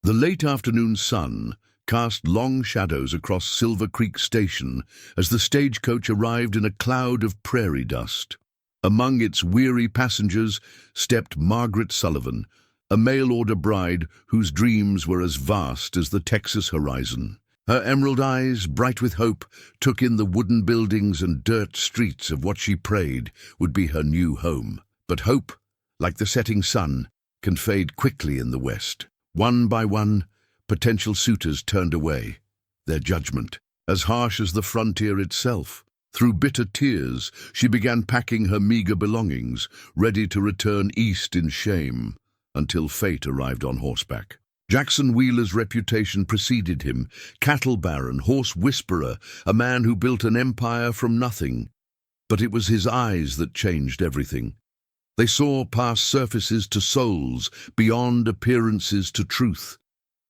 The late afternoon sun cast long shadows across Silver Creek Station as the stagecoach arrived in a cloud of prairie dust. Among its weary passengers stepped Margaret Sullivan, a mail-order bride whose dreams were as vast as the Texas horizon. Her emerald eyes, bright with hope, took in the wooden buildings and dirt streets of what she prayed would be her new home. But hope, like the setting sun, can fade quickly in the West. One by one, potential suitors turned away, their judgment as harsh as the frontier itself. Through bitter tears, she began packing her meager belongings, ready to return east in shame, until fate arrived on horseback. Jackson Wheeler's reputation preceded him, cattle baron, horse whisperer, a man who built an empire from nothing. But it was his eyes that changed everything. They saw past surfaces to souls, beyond appearances to truth.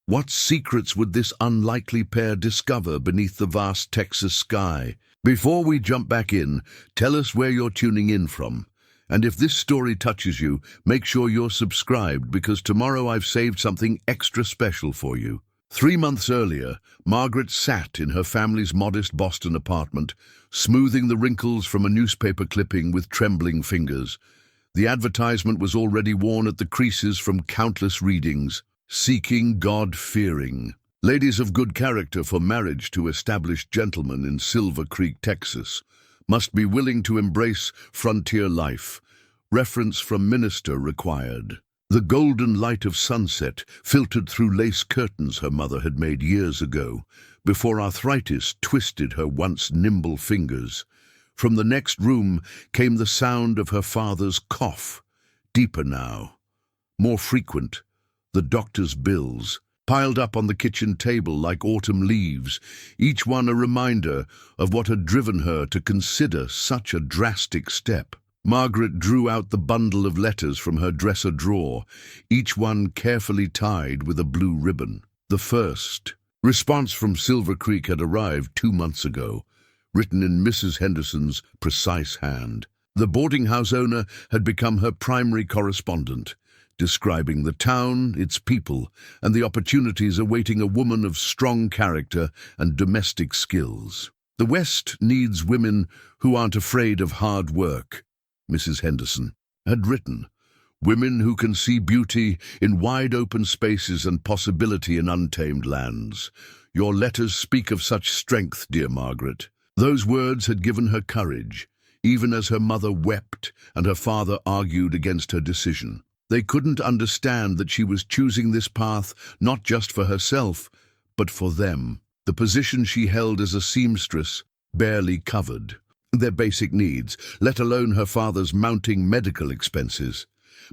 What secrets would this unlikely pair discover beneath the vast Texas sky? Before we jump back in, tell us where you're tuning in from. And if this story touches you, make sure you're subscribed, because tomorrow I've saved something extra special for you. 3 months earlier, Margaret sat in her family's modest Boston apartment, smoothing the wrinkles from a newspaper clipping with trembling fingers. The advertisement was already worn at the creases from countless readings. Seeking God-fearing ladies of good character for marriage to established gentlemen in Silver Creek, Texas, must be willing to embrace frontier life. Reference from minister required. The golden light of sunset filtered through lace curtains her mother had made years ago, before arthritis twisted her once nimble fingers. From the next room came the sound of her father's cough, deeper now, more frequent. The doctor's bills, piled up on the kitchen table like autumn leaves, each one a reminder of what had driven her to consider such a drastic step. Margaret drew out the bundle of letters from her dresser drawer, each one carefully tied with a blue ribbon. The first response from Silver Creek had arrived 2 months ago, written in Mrs. Henderson's precise hand. The boarding house owner had become her primary correspondent, describing the town, its people, and the opportunities awaiting a woman of strong character and domestic skills. The West needs women who aren't afraid of hard work, Mrs. Henderson had written. Women who can see beauty in wide-open spaces and possibility in untamed lands. Your letters speak of such strength, dear Margaret. Those words had given her courage, even as her mother wept and her father argued against her decision. They couldn't understand that she was choosing this path not just for herself, but for them. The position she held as a seamstress barely covered their basic needs, let alone her father's mounting medical expenses.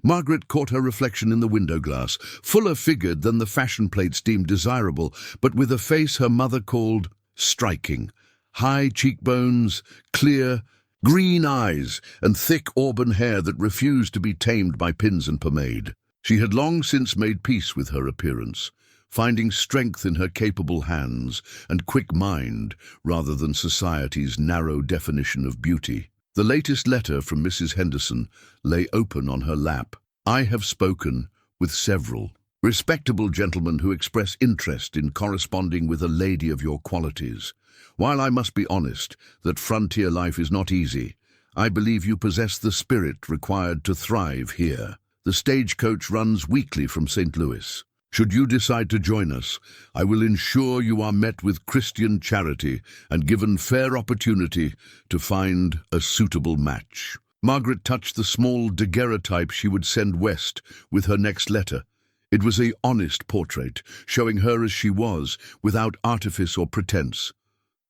Margaret caught her reflection in the window glass, fuller figured than the fashion plates deemed desirable, but with a face her mother called striking. High cheekbones, clear, green eyes, and thick auburn hair that refused to be tamed by pins and pomade. She had long since made peace with her appearance, finding strength in her capable hands and quick mind rather than society's narrow definition of beauty. The latest letter from Mrs. Henderson lay open on her lap. I have spoken with several respectable gentlemen who express interest in corresponding with a lady of your qualities. While I must be honest that frontier life is not easy, I believe you possess the spirit required to thrive here. The stagecoach runs weekly from St. Louis. Should you decide to join us, I will ensure you are met with Christian charity and given fair opportunity to find a suitable match. Margaret touched the small daguerreotype she would send west with her next letter. It was an honest portrait, showing her as she was, without artifice or pretense.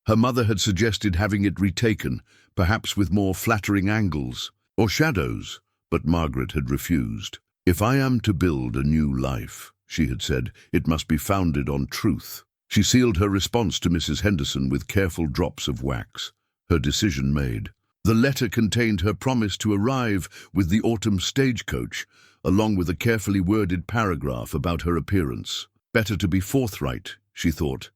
Her mother had suggested having it retaken, perhaps with more flattering angles or shadows, but Margaret had refused. If I am to build a new life, she had said, it must be founded on truth. She sealed her response to Mrs. Henderson with careful drops of wax, her decision made. The letter contained her promise to arrive with the autumn stagecoach, along with a carefully worded paragraph about her appearance. Better to be forthright, she thought,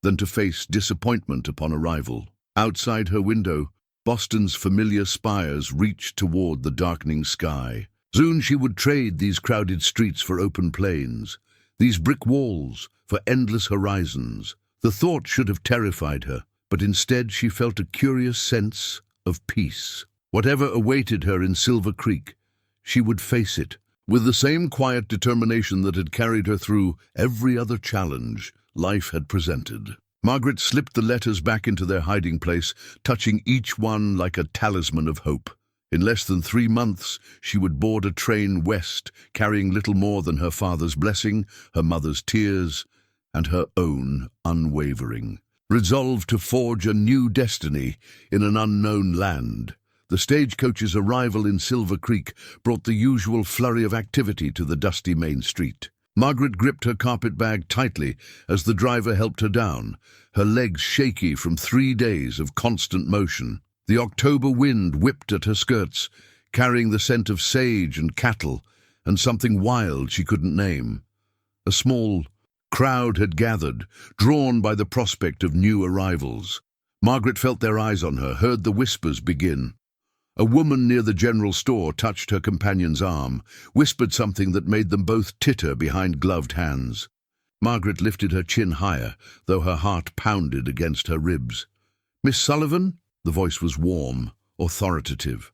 than to face disappointment upon arrival. Outside her window, Boston's familiar spires reached toward the darkening sky. Soon she would trade these crowded streets for open plains, These brick walls for endless horizons. The thought should have terrified her, but instead she felt a curious sense of peace. Whatever awaited her in Silver Creek, she would face it with the same quiet determination that had carried her through every other challenge life had presented. Margaret slipped the letters back into their hiding place, touching each one like a talisman of hope. In less than 3 months, she would board a train west, carrying little more than her father's blessing, her mother's tears, and her own unwavering resolve to forge a new destiny in an unknown land. The stagecoach's arrival in Silver Creek brought the usual flurry of activity to the dusty main street. Margaret gripped her carpet-bag tightly as the driver helped her down, her legs shaky from 3 days of constant motion. The October wind whipped at her skirts, carrying the scent of sage and cattle, and something wild she couldn't name. A small crowd had gathered, drawn by the prospect of new arrivals. Margaret felt their eyes on her, heard the whispers begin. A woman near the general store touched her companion's arm, whispered something that made them both titter behind gloved hands. Margaret lifted her chin higher, though her heart pounded against her ribs. "Miss Sullivan?" The voice was warm, authoritative.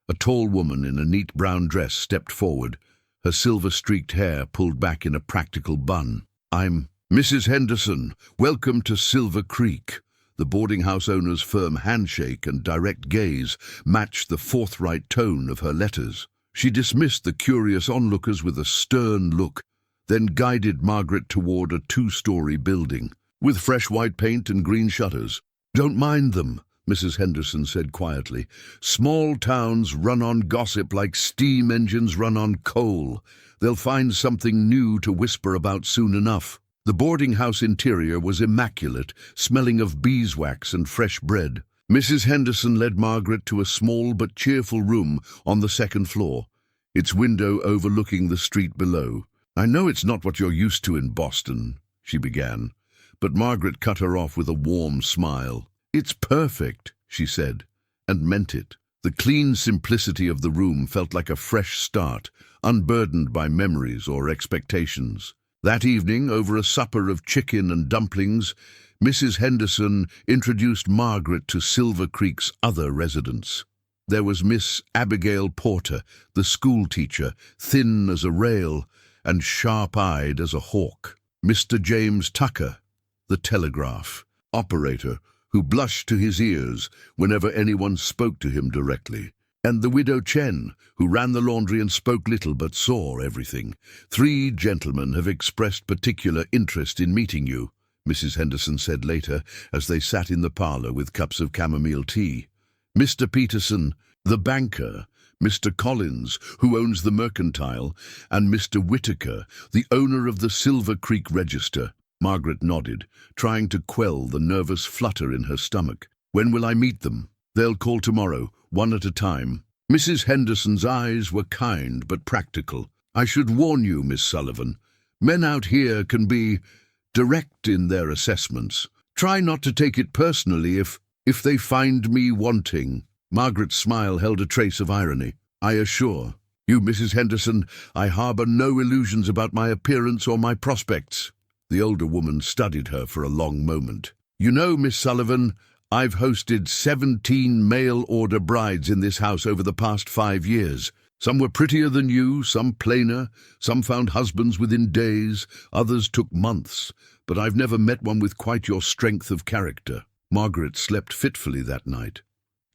A tall woman in a neat brown dress stepped forward, her silver-streaked hair pulled back in a practical bun. "I'm Mrs. Henderson. Welcome to Silver Creek." The boarding house owner's firm handshake and direct gaze matched the forthright tone of her letters. She dismissed the curious onlookers with a stern look, then guided Margaret toward a 2-story building, with fresh white paint and green shutters. "Don't mind them," Mrs. Henderson said quietly. "Small towns run on gossip like steam engines run on coal. They'll find something new to whisper about soon enough." The boarding house interior was immaculate, smelling of beeswax and fresh bread. Mrs. Henderson led Margaret to a small but cheerful room on the 2nd floor, its window overlooking the street below. "I know it's not what you're used to in Boston," she began, but Margaret cut her off with a warm smile. "It's perfect," she said, and meant it. The clean simplicity of the room felt like a fresh start, unburdened by memories or expectations. That evening, over a supper of chicken and dumplings, Mrs. Henderson introduced Margaret to Silver Creek's other residents. There was Miss Abigail Porter, the schoolteacher, thin as a rail and sharp-eyed as a hawk. Mr. James Tucker, the telegraph operator, who blushed to his ears whenever anyone spoke to him directly. And the widow Chen, who ran the laundry and spoke little but saw everything. "3 gentlemen have expressed particular interest in meeting you," Mrs. Henderson said later, as they sat in the parlor with cups of chamomile tea. "Mr. Peterson, the banker, Mr. Collins, who owns the Mercantile, and Mr. Whitaker, the owner of the Silver Creek Register." Margaret nodded, trying to quell the nervous flutter in her stomach. "When will I meet them?" "They'll call tomorrow, one at a time." Mrs. Henderson's eyes were kind but practical. "I should warn you, Miss Sullivan, men out here can be direct in their assessments. Try not to take it personally if they find me wanting." Margaret's smile held a trace of irony. "I assure you, Mrs. Henderson, I harbor no illusions about my appearance or my prospects." The older woman studied her for a long moment. "You know, Miss Sullivan, I've hosted 17 mail-order brides in this house over the past 5 years. Some were prettier than you, some plainer, some found husbands within days, others took months, but I've never met one with quite your strength of character." Margaret slept fitfully that night,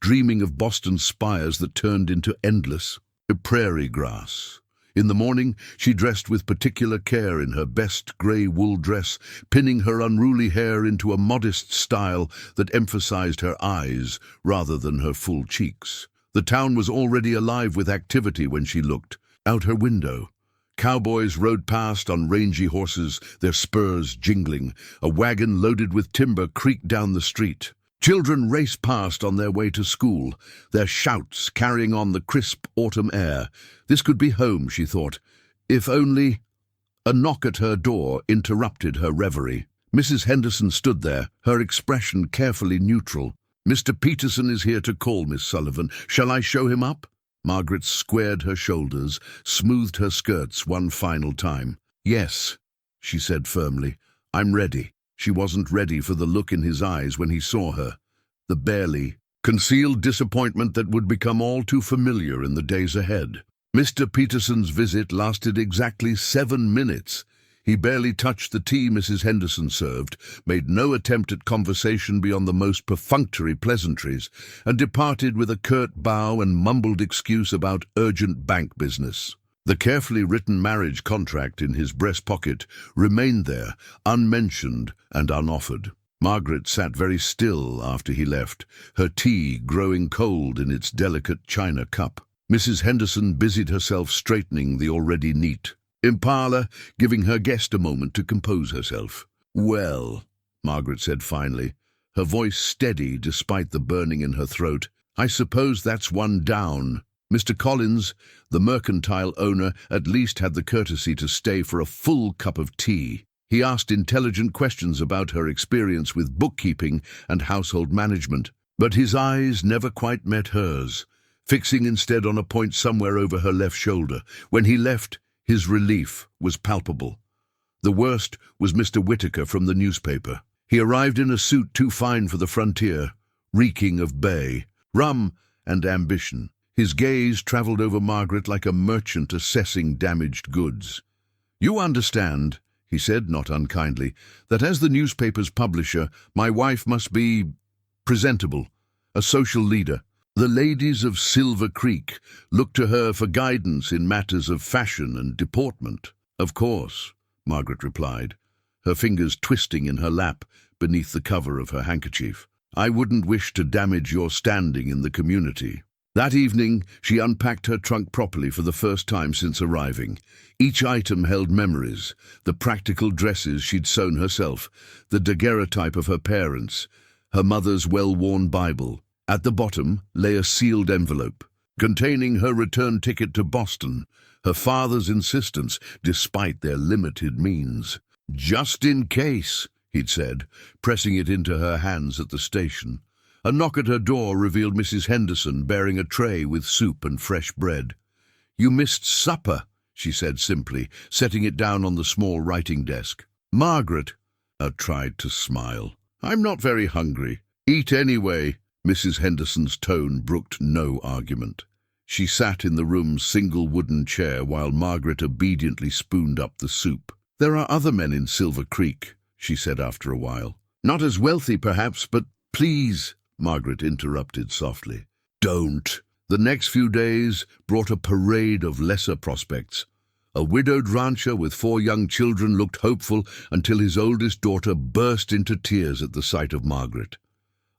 dreaming of Boston spires that turned into endless prairie grass. In the morning, she dressed with particular care in her best grey wool dress, pinning her unruly hair into a modest style that emphasized her eyes rather than her full cheeks. The town was already alive with activity when she looked out her window. Cowboys rode past on rangy horses, their spurs jingling. A wagon loaded with timber creaked down the street. Children raced past on their way to school, their shouts carrying on the crisp autumn air. This could be home, she thought, if only... A knock at her door interrupted her reverie. Mrs. Henderson stood there, her expression carefully neutral. "Mr. Peterson is here to call, Miss Sullivan. Shall I show him up?" Margaret squared her shoulders, smoothed her skirts one final time. "Yes, she said firmly. "I'm ready." She wasn't ready for the look in his eyes when he saw her, the barely concealed disappointment that would become all too familiar in the days ahead. Mr. Peterson's visit lasted exactly 7 minutes. He barely touched the tea Mrs. Henderson served, made no attempt at conversation beyond the most perfunctory pleasantries, and departed with a curt bow and mumbled excuse about urgent bank business. The carefully written marriage contract in his breast pocket remained there, unmentioned and unoffered. Margaret sat very still after he left, her tea growing cold in its delicate china cup. Mrs. Henderson busied herself straightening the already neat impala, giving her guest a moment to compose herself. "Well," Margaret said finally, her voice steady despite the burning in her throat, "I suppose that's one down." Mr. Collins, the mercantile owner, at least had the courtesy to stay for a full cup of tea. He asked intelligent questions about her experience with bookkeeping and household management, but his eyes never quite met hers, fixing instead on a point somewhere over her left shoulder. When he left, his relief was palpable. The worst was Mr. Whitaker from the newspaper. He arrived in a suit too fine for the frontier, reeking of bay, rum, and ambition. His gaze travelled over Margaret like a merchant assessing damaged goods. "You understand," he said, not unkindly, "that as the newspaper's publisher, my wife must be presentable, a social leader. The ladies of Silver Creek look to her for guidance in matters of fashion and deportment." "Of course," Margaret replied, her fingers twisting in her lap beneath the cover of her handkerchief. "I wouldn't wish to damage your standing in the community." That evening, she unpacked her trunk properly for the first time since arriving. Each item held memories, the practical dresses she'd sewn herself, the daguerreotype of her parents, her mother's well-worn Bible. At the bottom lay a sealed envelope, containing her return ticket to Boston, her father's insistence, despite their limited means. "Just in case," he'd said, pressing it into her hands at the station. A knock at her door revealed Mrs. Henderson bearing a tray with soup and fresh bread. "You missed supper," she said simply, setting it down on the small writing desk. "Margaret," tried to smile. "I'm not very hungry." "Eat anyway." Mrs. Henderson's tone brooked no argument. She sat in the room's single wooden chair while Margaret obediently spooned up the soup. "There are other men in Silver Creek," she said after a while. "Not as wealthy, perhaps, but—" "Please," Margaret interrupted softly. "Don't." The next few days brought a parade of lesser prospects. A widowed rancher with 4 young children looked hopeful until his oldest daughter burst into tears at the sight of Margaret.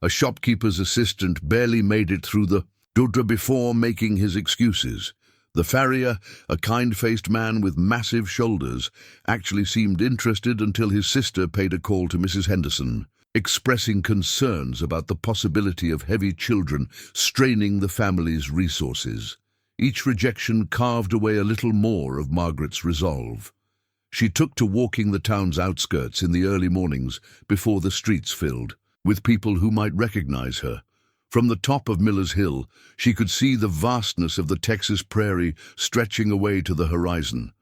A shopkeeper's assistant barely made it through the dudra before making his excuses. The farrier, a kind-faced man with massive shoulders, actually seemed interested until his sister paid a call to Mrs. Henderson, expressing concerns about the possibility of heavy children straining the family's resources. Each rejection carved away a little more of Margaret's resolve. She took to walking the town's outskirts in the early mornings before the streets filled with people who might recognize her. From the top of Miller's Hill, she could see the vastness of the Texas prairie stretching away to the horizon.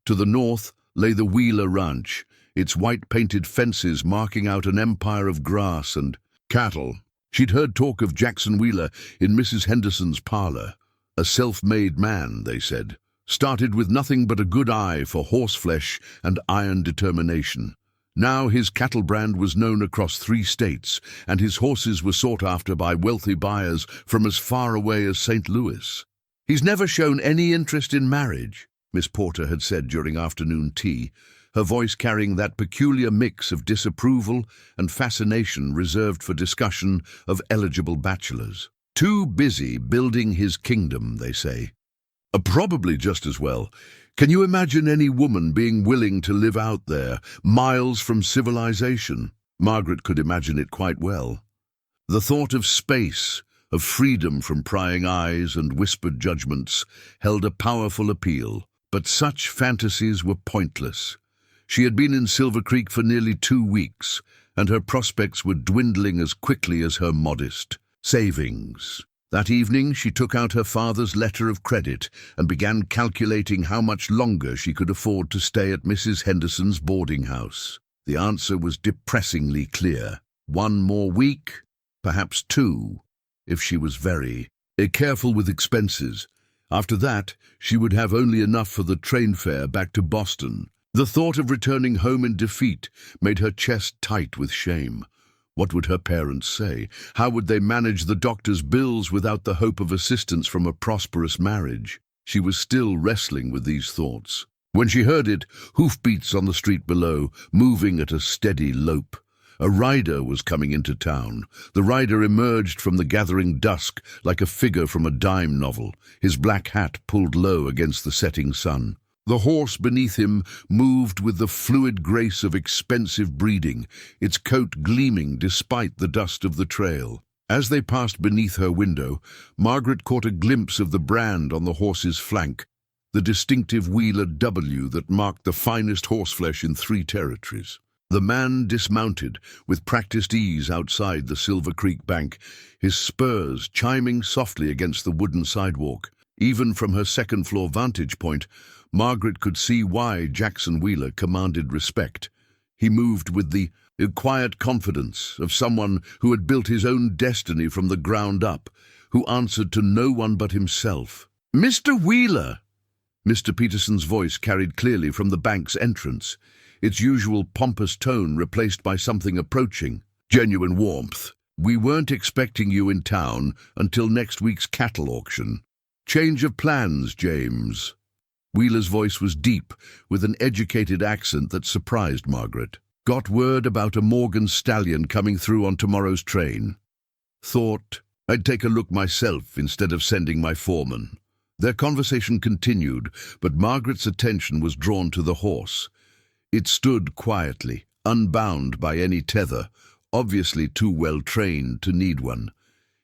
To the north lay the Wheeler Ranch, its white-painted fences marking out an empire of grass and cattle. She'd heard talk of Jackson Wheeler in Mrs. Henderson's parlor. A self-made man, they said, started with nothing but a good eye for horseflesh and iron determination. Now his cattle brand was known across 3 states, and his horses were sought after by wealthy buyers from as far away as St. Louis. "He's never shown any interest in marriage," Miss Porter had said during afternoon tea, her voice carrying that peculiar mix of disapproval and fascination reserved for discussion of eligible bachelors. "Too busy building his kingdom," they say. Probably just as well. Can you imagine any woman being willing to live out there, miles from civilization? Margaret could imagine it quite well. The thought of space, of freedom from prying eyes and whispered judgments, held a powerful appeal. But such fantasies were pointless. She had been in Silver Creek for nearly 2 weeks, and her prospects were dwindling as quickly as her modest savings. That evening she took out her father's letter of credit and began calculating how much longer she could afford to stay at Mrs. Henderson's boarding house. The answer was depressingly clear. 1 more week, perhaps 2, if she was very careful with expenses. After that, she would have only enough for the train fare back to Boston. The thought of returning home in defeat made her chest tight with shame. What would her parents say? How would they manage the doctor's bills without the hope of assistance from a prosperous marriage? She was still wrestling with these thoughts when she heard it, hoofbeats on the street below, moving at a steady lope. A rider was coming into town. The rider emerged from the gathering dusk like a figure from a dime novel, his black hat pulled low against the setting sun. The horse beneath him moved with the fluid grace of expensive breeding, its coat gleaming despite the dust of the trail. As they passed beneath her window, Margaret caught a glimpse of the brand on the horse's flank, the distinctive Wheeler W that marked the finest horseflesh in 3 territories. The man dismounted with practiced ease outside the Silver Creek bank, his spurs chiming softly against the wooden sidewalk. Even from her second-floor vantage point, Margaret could see why Jackson Wheeler commanded respect. He moved with the quiet confidence of someone who had built his own destiny from the ground up, who answered to no one but himself. "Mr. Wheeler!" Mr. Peterson's voice carried clearly from the bank's entrance, its usual pompous tone replaced by something approaching, genuine warmth. "We weren't expecting you in town until next week's cattle auction. Change of plans, James." Wheeler's voice was deep, with an educated accent that surprised Margaret. "Got word about a Morgan stallion coming through on tomorrow's train. Thought I'd take a look myself instead of sending my foreman." Their conversation continued, but Margaret's attention was drawn to the horse. It stood quietly, unbound by any tether, obviously too well trained to need one.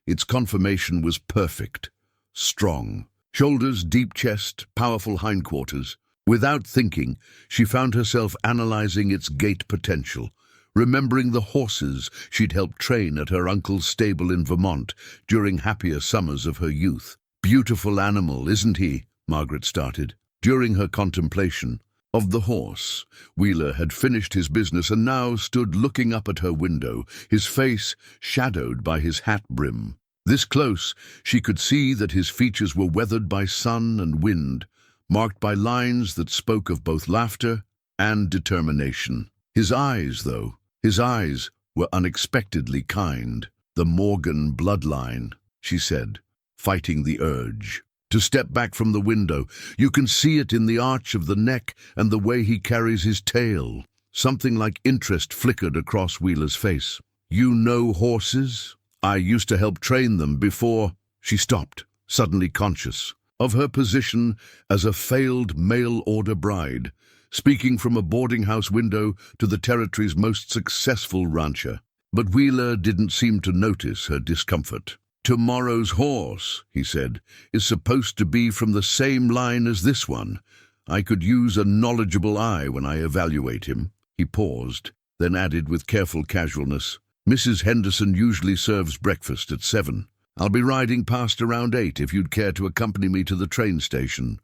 Its conformation was perfect, strong. Shoulders, deep chest, powerful hindquarters. Without thinking, she found herself analyzing its gait potential, remembering the horses she'd helped train at her uncle's stable in Vermont during happier summers of her youth. "Beautiful animal, isn't he?" Margaret started. During her contemplation of the horse, Wheeler had finished his business and now stood looking up at her window, his face shadowed by his hat brim. This close, she could see that his features were weathered by sun and wind, marked by lines that spoke of both laughter and determination. His eyes were unexpectedly kind. "The Morgan bloodline," she said, fighting the urge to step back from the window. "You can see it in the arch of the neck and the way he carries his tail." Something like interest flickered across Wheeler's face. "You know horses? I used to help train them before." She stopped, suddenly conscious of her position as a failed mail-order bride, speaking from a boarding house window to the territory's most successful rancher. But Wheeler didn't seem to notice her discomfort. "Tomorrow's horse," he said, "is supposed to be from the same line as this one. I could use a knowledgeable eye when I evaluate him." He paused, then added with careful casualness, "Mrs. Henderson usually serves breakfast at 7. I'll be riding past around 8 if you'd care to accompany me to the train station."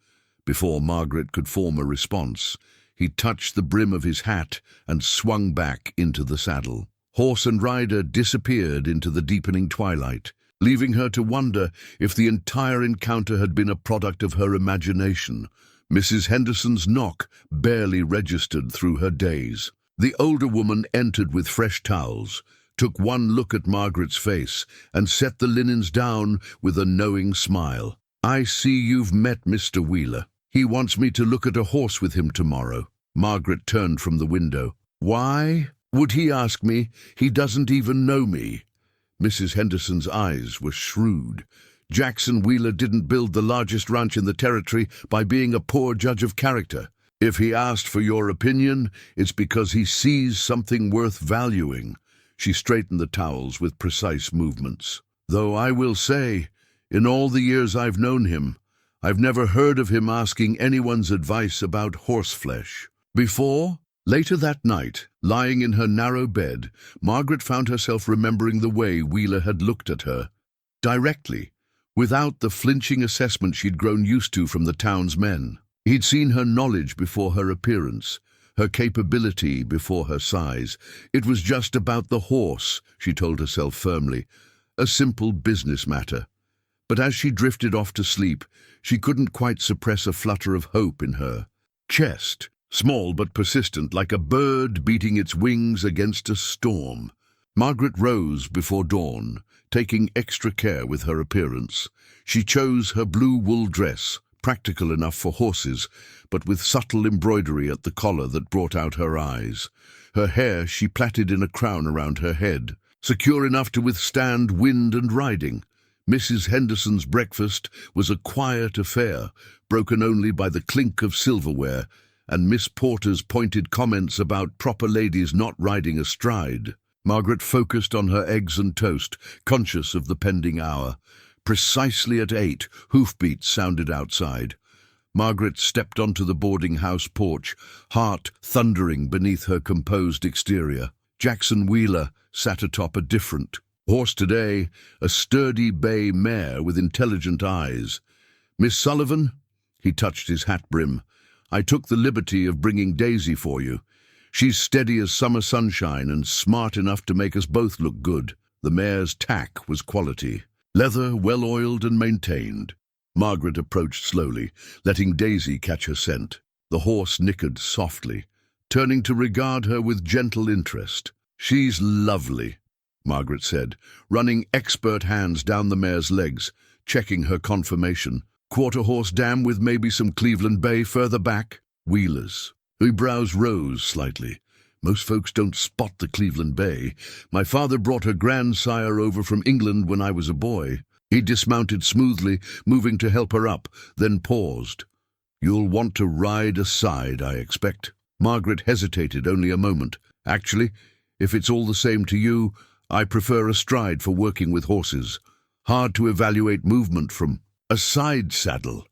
Before Margaret could form a response, he touched the brim of his hat and swung back into the saddle. Horse and rider disappeared into the deepening twilight, leaving her to wonder if the entire encounter had been a product of her imagination. Mrs. Henderson's knock barely registered through her daze. The older woman entered with fresh towels, took one look at Margaret's face, and set the linens down with a knowing smile. "I see you've met Mr. Wheeler. He wants me to look at a horse with him tomorrow." Margaret turned from the window. "Why would he ask me? He doesn't even know me." Mrs. Henderson's eyes were shrewd. Jackson Wheeler didn't build the largest ranch in the territory by being a poor judge of character. If he asked for your opinion, it's because he sees something worth valuing. She straightened the towels with precise movements. "Though I will say, in all the years I've known him, I've never heard of him asking anyone's advice about horseflesh." Before, later that night, lying in her narrow bed, Margaret found herself remembering the way Wheeler had looked at her. Directly, without the flinching assessment she'd grown used to from the town's men. He'd seen her knowledge before her appearance, her capability before her size. It was just about the horse, she told herself firmly, a simple business matter. But as she drifted off to sleep, she couldn't quite suppress a flutter of hope in her chest, small but persistent, like a bird beating its wings against a storm. Margaret rose before dawn, taking extra care with her appearance. She chose her blue wool dress, practical enough for horses, but with subtle embroidery at the collar that brought out her eyes. Her hair she plaited in a crown around her head, secure enough to withstand wind and riding. Mrs. Henderson's breakfast was a quiet affair, broken only by the clink of silverware and Miss Porter's pointed comments about proper ladies not riding astride. Margaret focused on her eggs and toast, conscious of the pending hour. Precisely at 8, hoofbeats sounded outside. Margaret stepped onto the boarding house porch, heart thundering beneath her composed exterior. Jackson Wheeler sat atop a different horse today, a sturdy bay mare with intelligent eyes. "Miss Sullivan?" He touched his hat brim. "I took the liberty of bringing Daisy for you. She's steady as summer sunshine and smart enough to make us both look good." The mare's tack was quality. Leather well-oiled and maintained. Margaret approached slowly, letting Daisy catch her scent. The horse nickered softly, turning to regard her with gentle interest. "She's lovely," Margaret said, running expert hands down the mare's legs, checking her conformation. "Quarter-horse dam with maybe some Cleveland Bay further back?" Wheeler's eyebrows rose slightly. "Most folks don't spot the Cleveland Bay. My father brought her grandsire over from England when I was a boy." He dismounted smoothly, moving to help her up, then paused. "You'll want to ride aside, I expect." Margaret hesitated only a moment. "Actually, if it's all the same to you, I prefer astride for working with horses. Hard to evaluate movement from a side saddle."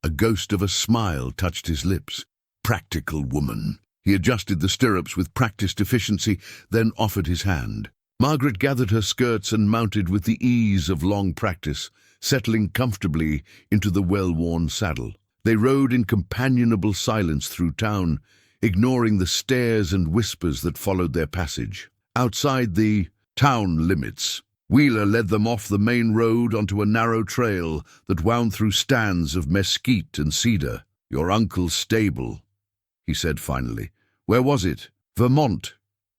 A ghost of a smile touched his lips. "Practical woman." He adjusted the stirrups with practiced efficiency, then offered his hand. Margaret gathered her skirts and mounted with the ease of long practice, settling comfortably into the well-worn saddle. They rode in companionable silence through town, ignoring the stares and whispers that followed their passage. Outside the town limits, Wheeler led them off the main road onto a narrow trail that wound through stands of mesquite and cedar. "Your uncle's stable," he said finally. "Where was it?" "Vermont,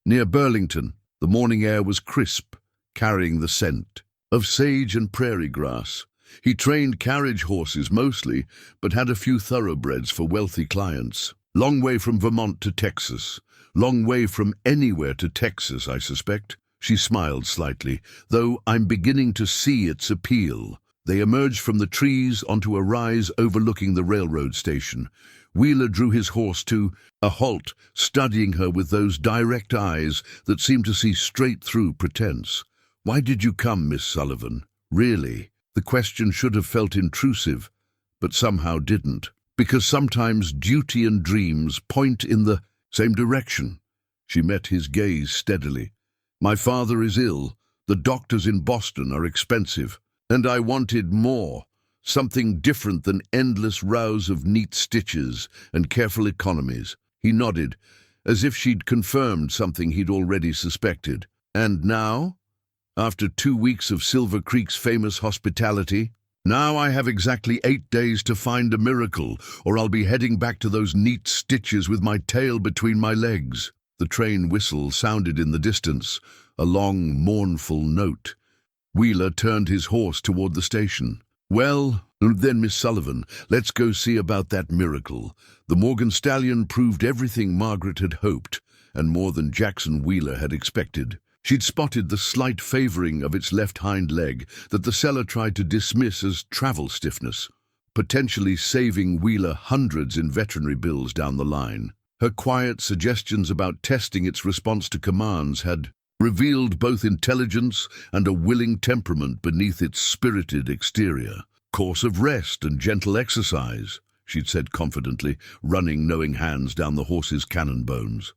near Burlington." The morning air was crisp, carrying the scent of sage and prairie grass. He trained carriage horses mostly, but had a few thoroughbreds for wealthy clients. "Long way from Vermont to Texas. Long way from anywhere to Texas, I suspect." She smiled slightly, "though I'm beginning to see its appeal." They emerged from the trees onto a rise overlooking the railroad station. Wheeler drew his horse to a halt, studying her with those direct eyes that seemed to see straight through pretense. "Why did you come, Miss Sullivan? Really?" The question should have felt intrusive, but somehow didn't. "Because sometimes duty and dreams point in the same direction." She met his gaze steadily. "My father is ill. The doctors in Boston are expensive. And I wanted more. Something different than endless rows of neat stitches and careful economies." He nodded, as if she'd confirmed something he'd already suspected. "And now? After 2 weeks of Silver Creek's famous hospitality? Now I have exactly 8 days to find a miracle, or I'll be heading back to those neat stitches with my tail between my legs." The train whistle sounded in the distance, a long, mournful note. Wheeler turned his horse toward the station. "Well, then, Miss Sullivan, let's go see about that miracle." The Morgan Stallion proved everything Margaret had hoped, and more than Jackson Wheeler had expected. She'd spotted the slight favoring of its left hind leg that the seller tried to dismiss as travel stiffness, potentially saving Wheeler hundreds in veterinary bills down the line. Her quiet suggestions about testing its response to commands had revealed both intelligence and a willing temperament beneath its spirited exterior. "Course of rest and gentle exercise," she'd said confidently, running knowing hands down the horse's cannon bones.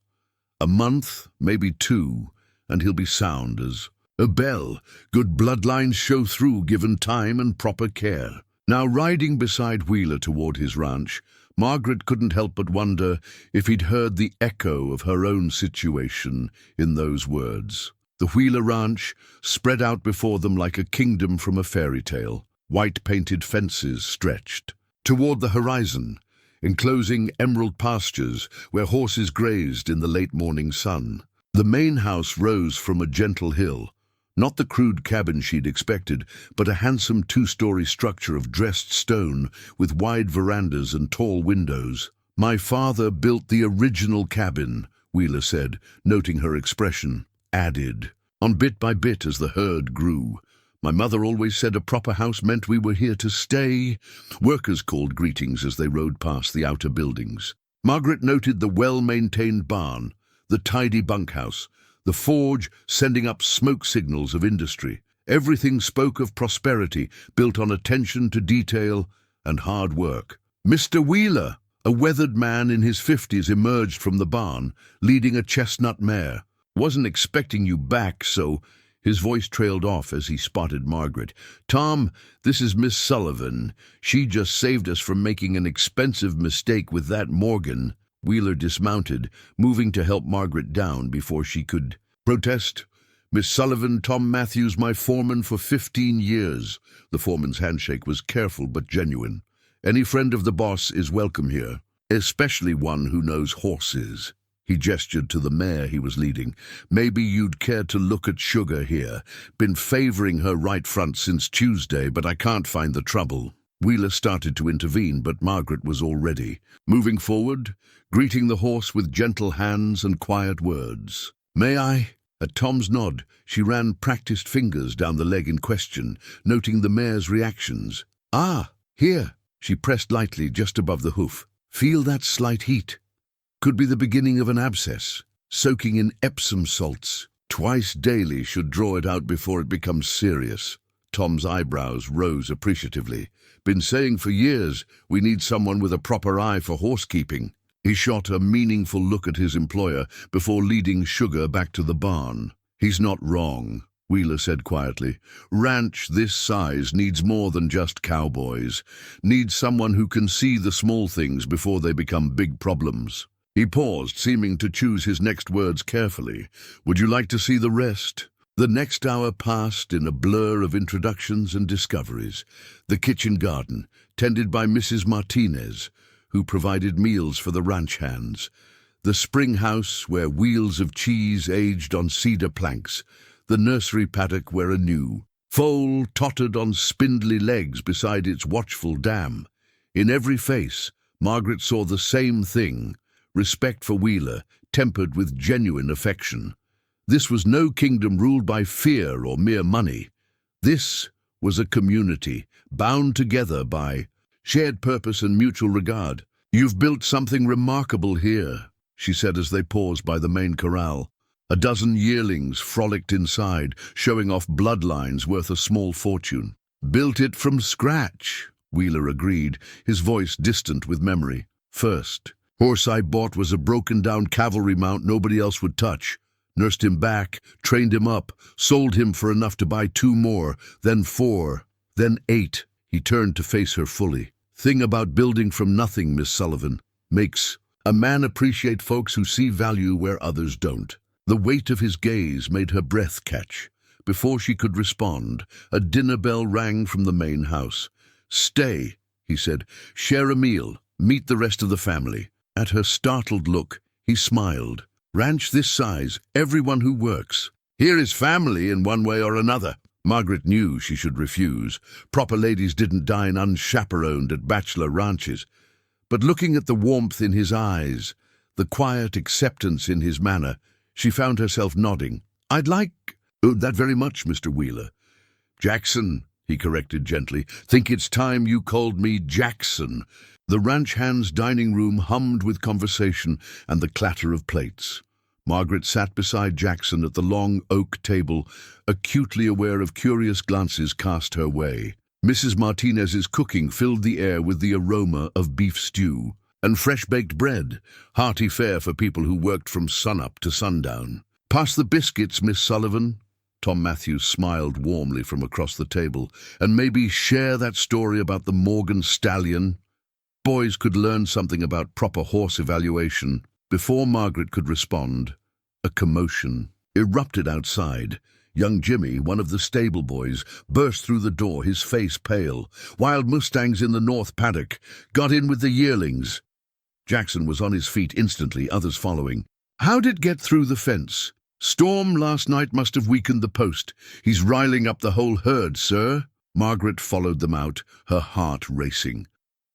"A month, maybe 2, and he'll be sound as A bell. Good bloodlines show through given time and proper care. Now riding beside Wheeler toward his ranch, Margaret couldn't help but wonder if he'd heard the echo of her own situation in those words. The Wheeler ranch spread out before them like a kingdom from a fairy tale. White-painted fences stretched toward the horizon, enclosing emerald pastures where horses grazed in the late morning sun. The main house rose from a gentle hill, not the crude cabin she'd expected, but a handsome two-story structure of dressed stone with wide verandas and tall windows. "My father built the original cabin," Wheeler said, noting her expression. Added, "On bit by bit as the herd grew. My mother always said a proper house meant we were here to stay." Workers called greetings as they rode past the outer buildings. Margaret noted the well-maintained barn, the tidy bunkhouse, the forge sending up smoke signals of industry. Everything spoke of prosperity, built on attention to detail and hard work. "Mr. Wheeler," a weathered man in his 50s, emerged from the barn, leading a chestnut mare. "Wasn't expecting you back, so—" His voice trailed off as he spotted Margaret. "Tom, this is Miss Sullivan. She just saved us from making an expensive mistake with that Morgan." Wheeler dismounted, moving to help Margaret down before she could protest. "Miss Sullivan, Tom Matthews, my foreman for 15 years. The foreman's handshake was careful but genuine. "Any friend of the boss is welcome here, especially one who knows horses." He gestured to the mare he was leading. "Maybe you'd care to look at Sugar here. Been favoring her right front since Tuesday, but I can't find the trouble." Wheeler started to intervene, but Margaret was already moving forward, greeting the horse with gentle hands and quiet words. "May I?" At Tom's nod, she ran practiced fingers down the leg in question, noting the mare's reactions. "Ah, here." She pressed lightly just above the hoof. "Feel that slight heat? Could be the beginning of an abscess. Soaking in Epsom salts. Twice daily should draw it out before it becomes serious." Tom's eyebrows rose appreciatively. "Been saying for years we need someone with a proper eye for horsekeeping." He shot a meaningful look at his employer before leading Sugar back to the barn. "He's not wrong," Wheeler said quietly. "Ranch this size needs more than just cowboys. Needs someone who can see the small things before they become big problems." He paused, seeming to choose his next words carefully. "Would you like to see the rest?" The next hour passed in a blur of introductions and discoveries. The kitchen garden, tended by Mrs. Martinez, who provided meals for the ranch hands. The spring house where wheels of cheese aged on cedar planks. The nursery paddock where a new foal tottered on spindly legs beside its watchful dam. In every face, Margaret saw the same thing, respect for Wheeler, tempered with genuine affection. This was no kingdom ruled by fear or mere money. This was a community, bound together by shared purpose and mutual regard. "You've built something remarkable here," she said as they paused by the main corral. A dozen yearlings frolicked inside, showing off bloodlines worth a small fortune. "Built it from scratch," Wheeler agreed, his voice distant with memory. "First horse I bought was a broken-down cavalry mount nobody else would touch. Nursed him back, trained him up, sold him for enough to buy 2 more, then 4, then 8. He turned to face her fully. "Thing about building from nothing, Miss Sullivan, makes a man appreciate folks who see value where others don't." The weight of his gaze made her breath catch. Before she could respond, a dinner bell rang from the main house. "Stay," he said. "Share a meal. Meet the rest of the family." At her startled look, he smiled. "Ranch this size, everyone who works. Here is family in one way or another." Margaret knew she should refuse. Proper ladies didn't dine unchaperoned at bachelor ranches. But looking at the warmth in his eyes, the quiet acceptance in his manner, she found herself nodding. "I'd like that very much, Mr. Wheeler." "Jackson," he corrected gently. "Think it's time you called me Jackson." The ranch hand's dining room hummed with conversation and the clatter of plates. Margaret sat beside Jackson at the long oak table, acutely aware of curious glances cast her way. Mrs. Martinez's cooking filled the air with the aroma of beef stew and fresh-baked bread, hearty fare for people who worked from sunup to sundown. "Pass the biscuits, Miss Sullivan." Tom Matthews smiled warmly from across the table. And maybe share that story about the Morgan stallion? Boys could learn something about proper horse evaluation. Before Margaret could respond, a commotion erupted outside. Young Jimmy, one of the stable boys, burst through the door, his face pale. Wild mustangs in the north paddock. Got in with the yearlings. Jackson was on his feet instantly, others following. How'd it get through the fence? Storm last night must have weakened the post. He's riling up the whole herd, sir. Margaret followed them out, her heart racing.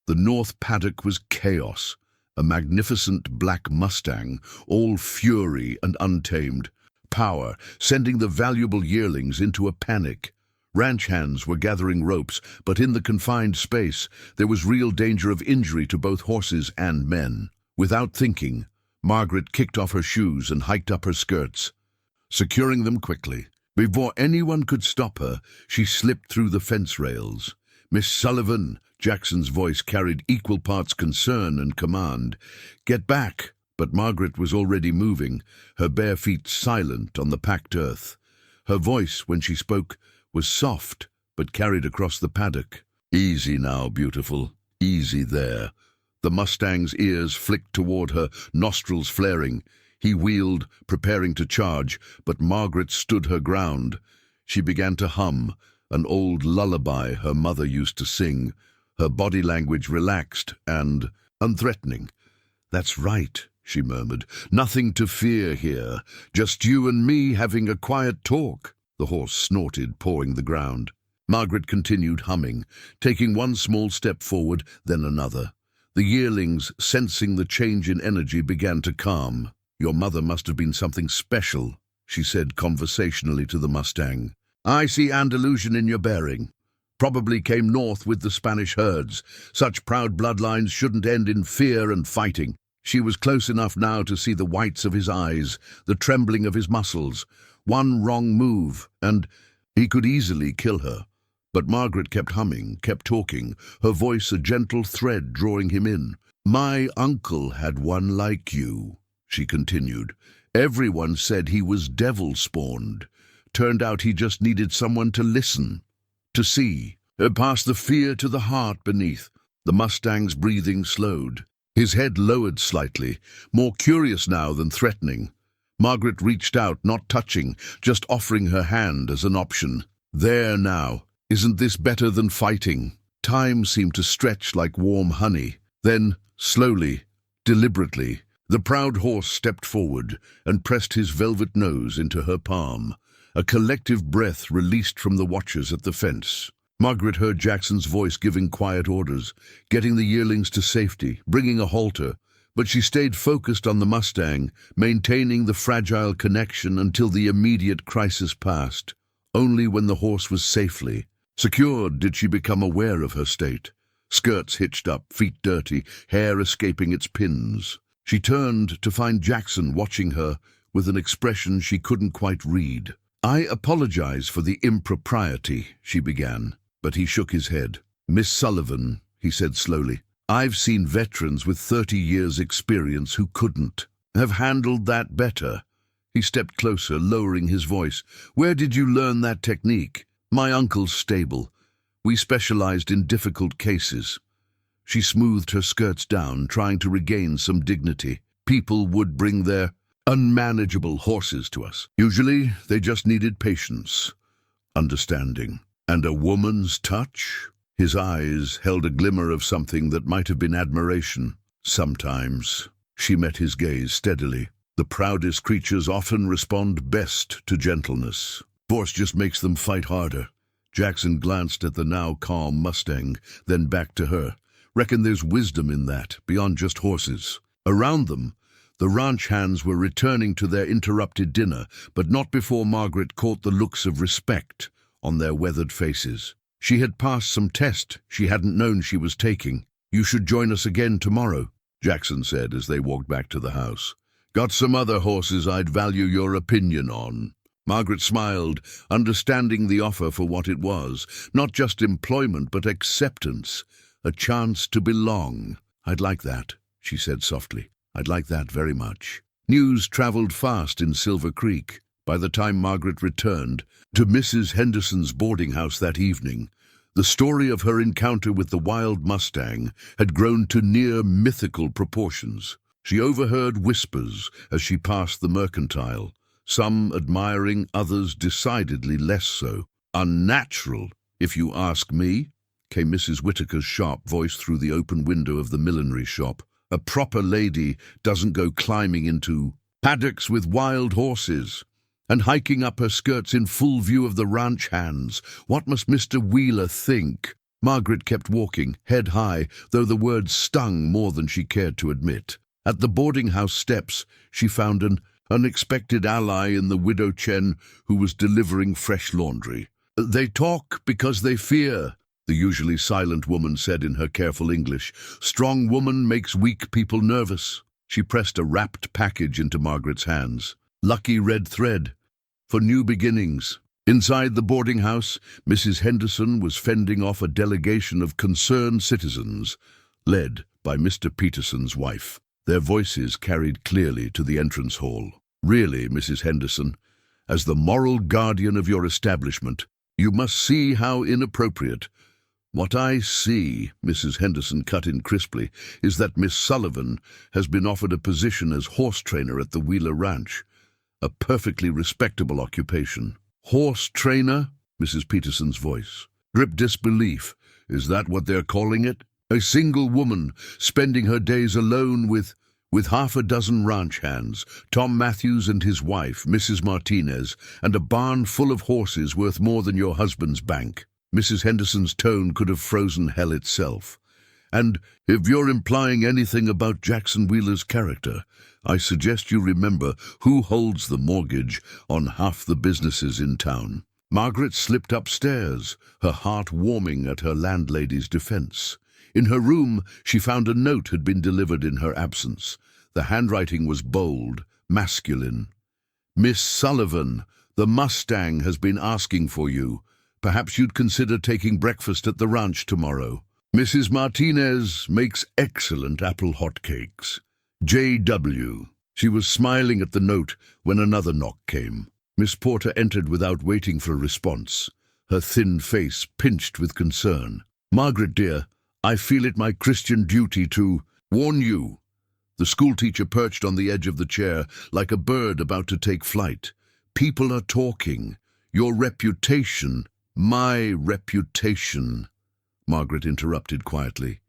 The north paddock was chaos. A magnificent black mustang, all fury and untamed. Power, sending the valuable yearlings into a panic. Ranch hands were gathering ropes, but in the confined space, there was real danger of injury to both horses and men. Without thinking, Margaret kicked off her shoes and hiked up her skirts, securing them quickly. Before anyone could stop her, she slipped through the fence rails. "Miss Sullivan," Jackson's voice carried equal parts concern and command. "Get back!" But Margaret was already moving, her bare feet silent on the packed earth. Her voice, when she spoke, was soft, but carried across the paddock. "Easy now, beautiful. Easy there." The mustang's ears flicked toward her, nostrils flaring. He wheeled, preparing to charge, but Margaret stood her ground. She began to hum, an old lullaby her mother used to sing. Her body language relaxed and unthreatening. "That's right," she murmured. "Nothing to fear here. Just you and me having a quiet talk." The horse snorted, pawing the ground. Margaret continued humming, taking one small step forward, then another. The yearlings, sensing the change in energy, began to calm. "Your mother must have been something special," she said conversationally to the mustang. "I see Andalusian in your bearing. Probably came north with the Spanish herds. Such proud bloodlines shouldn't end in fear and fighting." She was close enough now to see the whites of his eyes, the trembling of his muscles. One wrong move, and he could easily kill her. But Margaret kept humming, kept talking, her voice a gentle thread drawing him in. "My uncle had one like you," she continued. "Everyone said he was devil-spawned. Turned out he just needed someone to listen, to see, pass the fear to the heart beneath." The mustang's breathing slowed. His head lowered slightly, more curious now than threatening. Margaret reached out, not touching, just offering her hand as an option. "There now. Isn't this better than fighting?" Time seemed to stretch like warm honey. Then, slowly, deliberately, the proud horse stepped forward and pressed his velvet nose into her palm. A collective breath released from the watchers at the fence. Margaret heard Jackson's voice giving quiet orders, getting the yearlings to safety, bringing a halter. But she stayed focused on the mustang, maintaining the fragile connection until the immediate crisis passed. Only when the horse was safely secured did she become aware of her state. Skirts hitched up, feet dirty, hair escaping its pins. She turned to find Jackson watching her with an expression she couldn't quite read. "I apologize for the impropriety," she began, but he shook his head. "Miss Sullivan," he said slowly, "I've seen veterans with 30 years' experience who couldn't have handled that better." He stepped closer, lowering his voice. "Where did you learn that technique?" "My uncle's stable. We specialized in difficult cases." She smoothed her skirts down, trying to regain some dignity. "People would bring their unmanageable horses to us. Usually, they just needed patience, understanding, and a woman's touch." His eyes held a glimmer of something that might have been admiration. "Sometimes." She met his gaze steadily. "The proudest creatures often respond best to gentleness. Force just makes them fight harder." Jackson glanced at the now calm mustang, then back to her. "Reckon there's wisdom in that, beyond just horses." Around them, the ranch hands were returning to their interrupted dinner, but not before Margaret caught the looks of respect on their weathered faces. She had passed some test she hadn't known she was taking. "You should join us again tomorrow," Jackson said as they walked back to the house. "Got some other horses I'd value your opinion on." Margaret smiled, understanding the offer for what it was. Not just employment, but acceptance. A chance to belong. "I'd like that," she said softly. "I'd like that very much." News traveled fast in Silver Creek. By the time Margaret returned to Mrs. Henderson's boarding house that evening, the story of her encounter with the wild mustang had grown to near mythical proportions. She overheard whispers as she passed the mercantile, some admiring, others decidedly less so. "Unnatural, if you ask me," came Mrs. Whittaker's sharp voice through the open window of the millinery shop. "A proper lady doesn't go climbing into paddocks with wild horses and hiking up her skirts in full view of the ranch hands. What must Mr. Wheeler think?" Margaret kept walking, head high, though the words stung more than she cared to admit. At the boarding house steps, she found an unexpected ally in the widow Chen, who was delivering fresh laundry. "They talk because they fear," the usually silent woman said in her careful English. "Strong woman makes weak people nervous." She pressed a wrapped package into Margaret's hands. "Lucky red thread for new beginnings." Inside the boarding house, Mrs. Henderson was fending off a delegation of concerned citizens, led by Mr. Peterson's wife. Their voices carried clearly to the entrance hall. "Really, Mrs. Henderson, as the moral guardian of your establishment, you must see how inappropriate." "What I see," Mrs. Henderson cut in crisply, "is that Miss Sullivan has been offered a position as horse trainer at the Wheeler Ranch. A perfectly respectable occupation." "Horse trainer?" Mrs. Peterson's voice dripped disbelief. "Is that what they're calling it? A single woman spending her days alone with half a dozen ranch hands, Tom Matthews and his wife, Mrs. Martinez, and a barn full of horses worth more than your husband's bank." Mrs. Henderson's tone could have frozen hell itself. "And if you're implying anything about Jackson Wheeler's character, I suggest you remember who holds the mortgage on half the businesses in town." Margaret slipped upstairs, her heart warming at her landlady's defense. In her room, she found a note had been delivered in her absence. The handwriting was bold, masculine. "Miss Sullivan, the Mustang has been asking for you. Perhaps you'd consider taking breakfast at the ranch tomorrow. Mrs. Martinez makes excellent apple hotcakes. J.W." She was smiling at the note when another knock came. Miss Porter entered without waiting for a response, her thin face pinched with concern. "Margaret, dear, I feel it my Christian duty to warn you." The schoolteacher perched on the edge of the chair like a bird about to take flight. "People are talking. Your reputation—" "My reputation," Margaret interrupted quietly.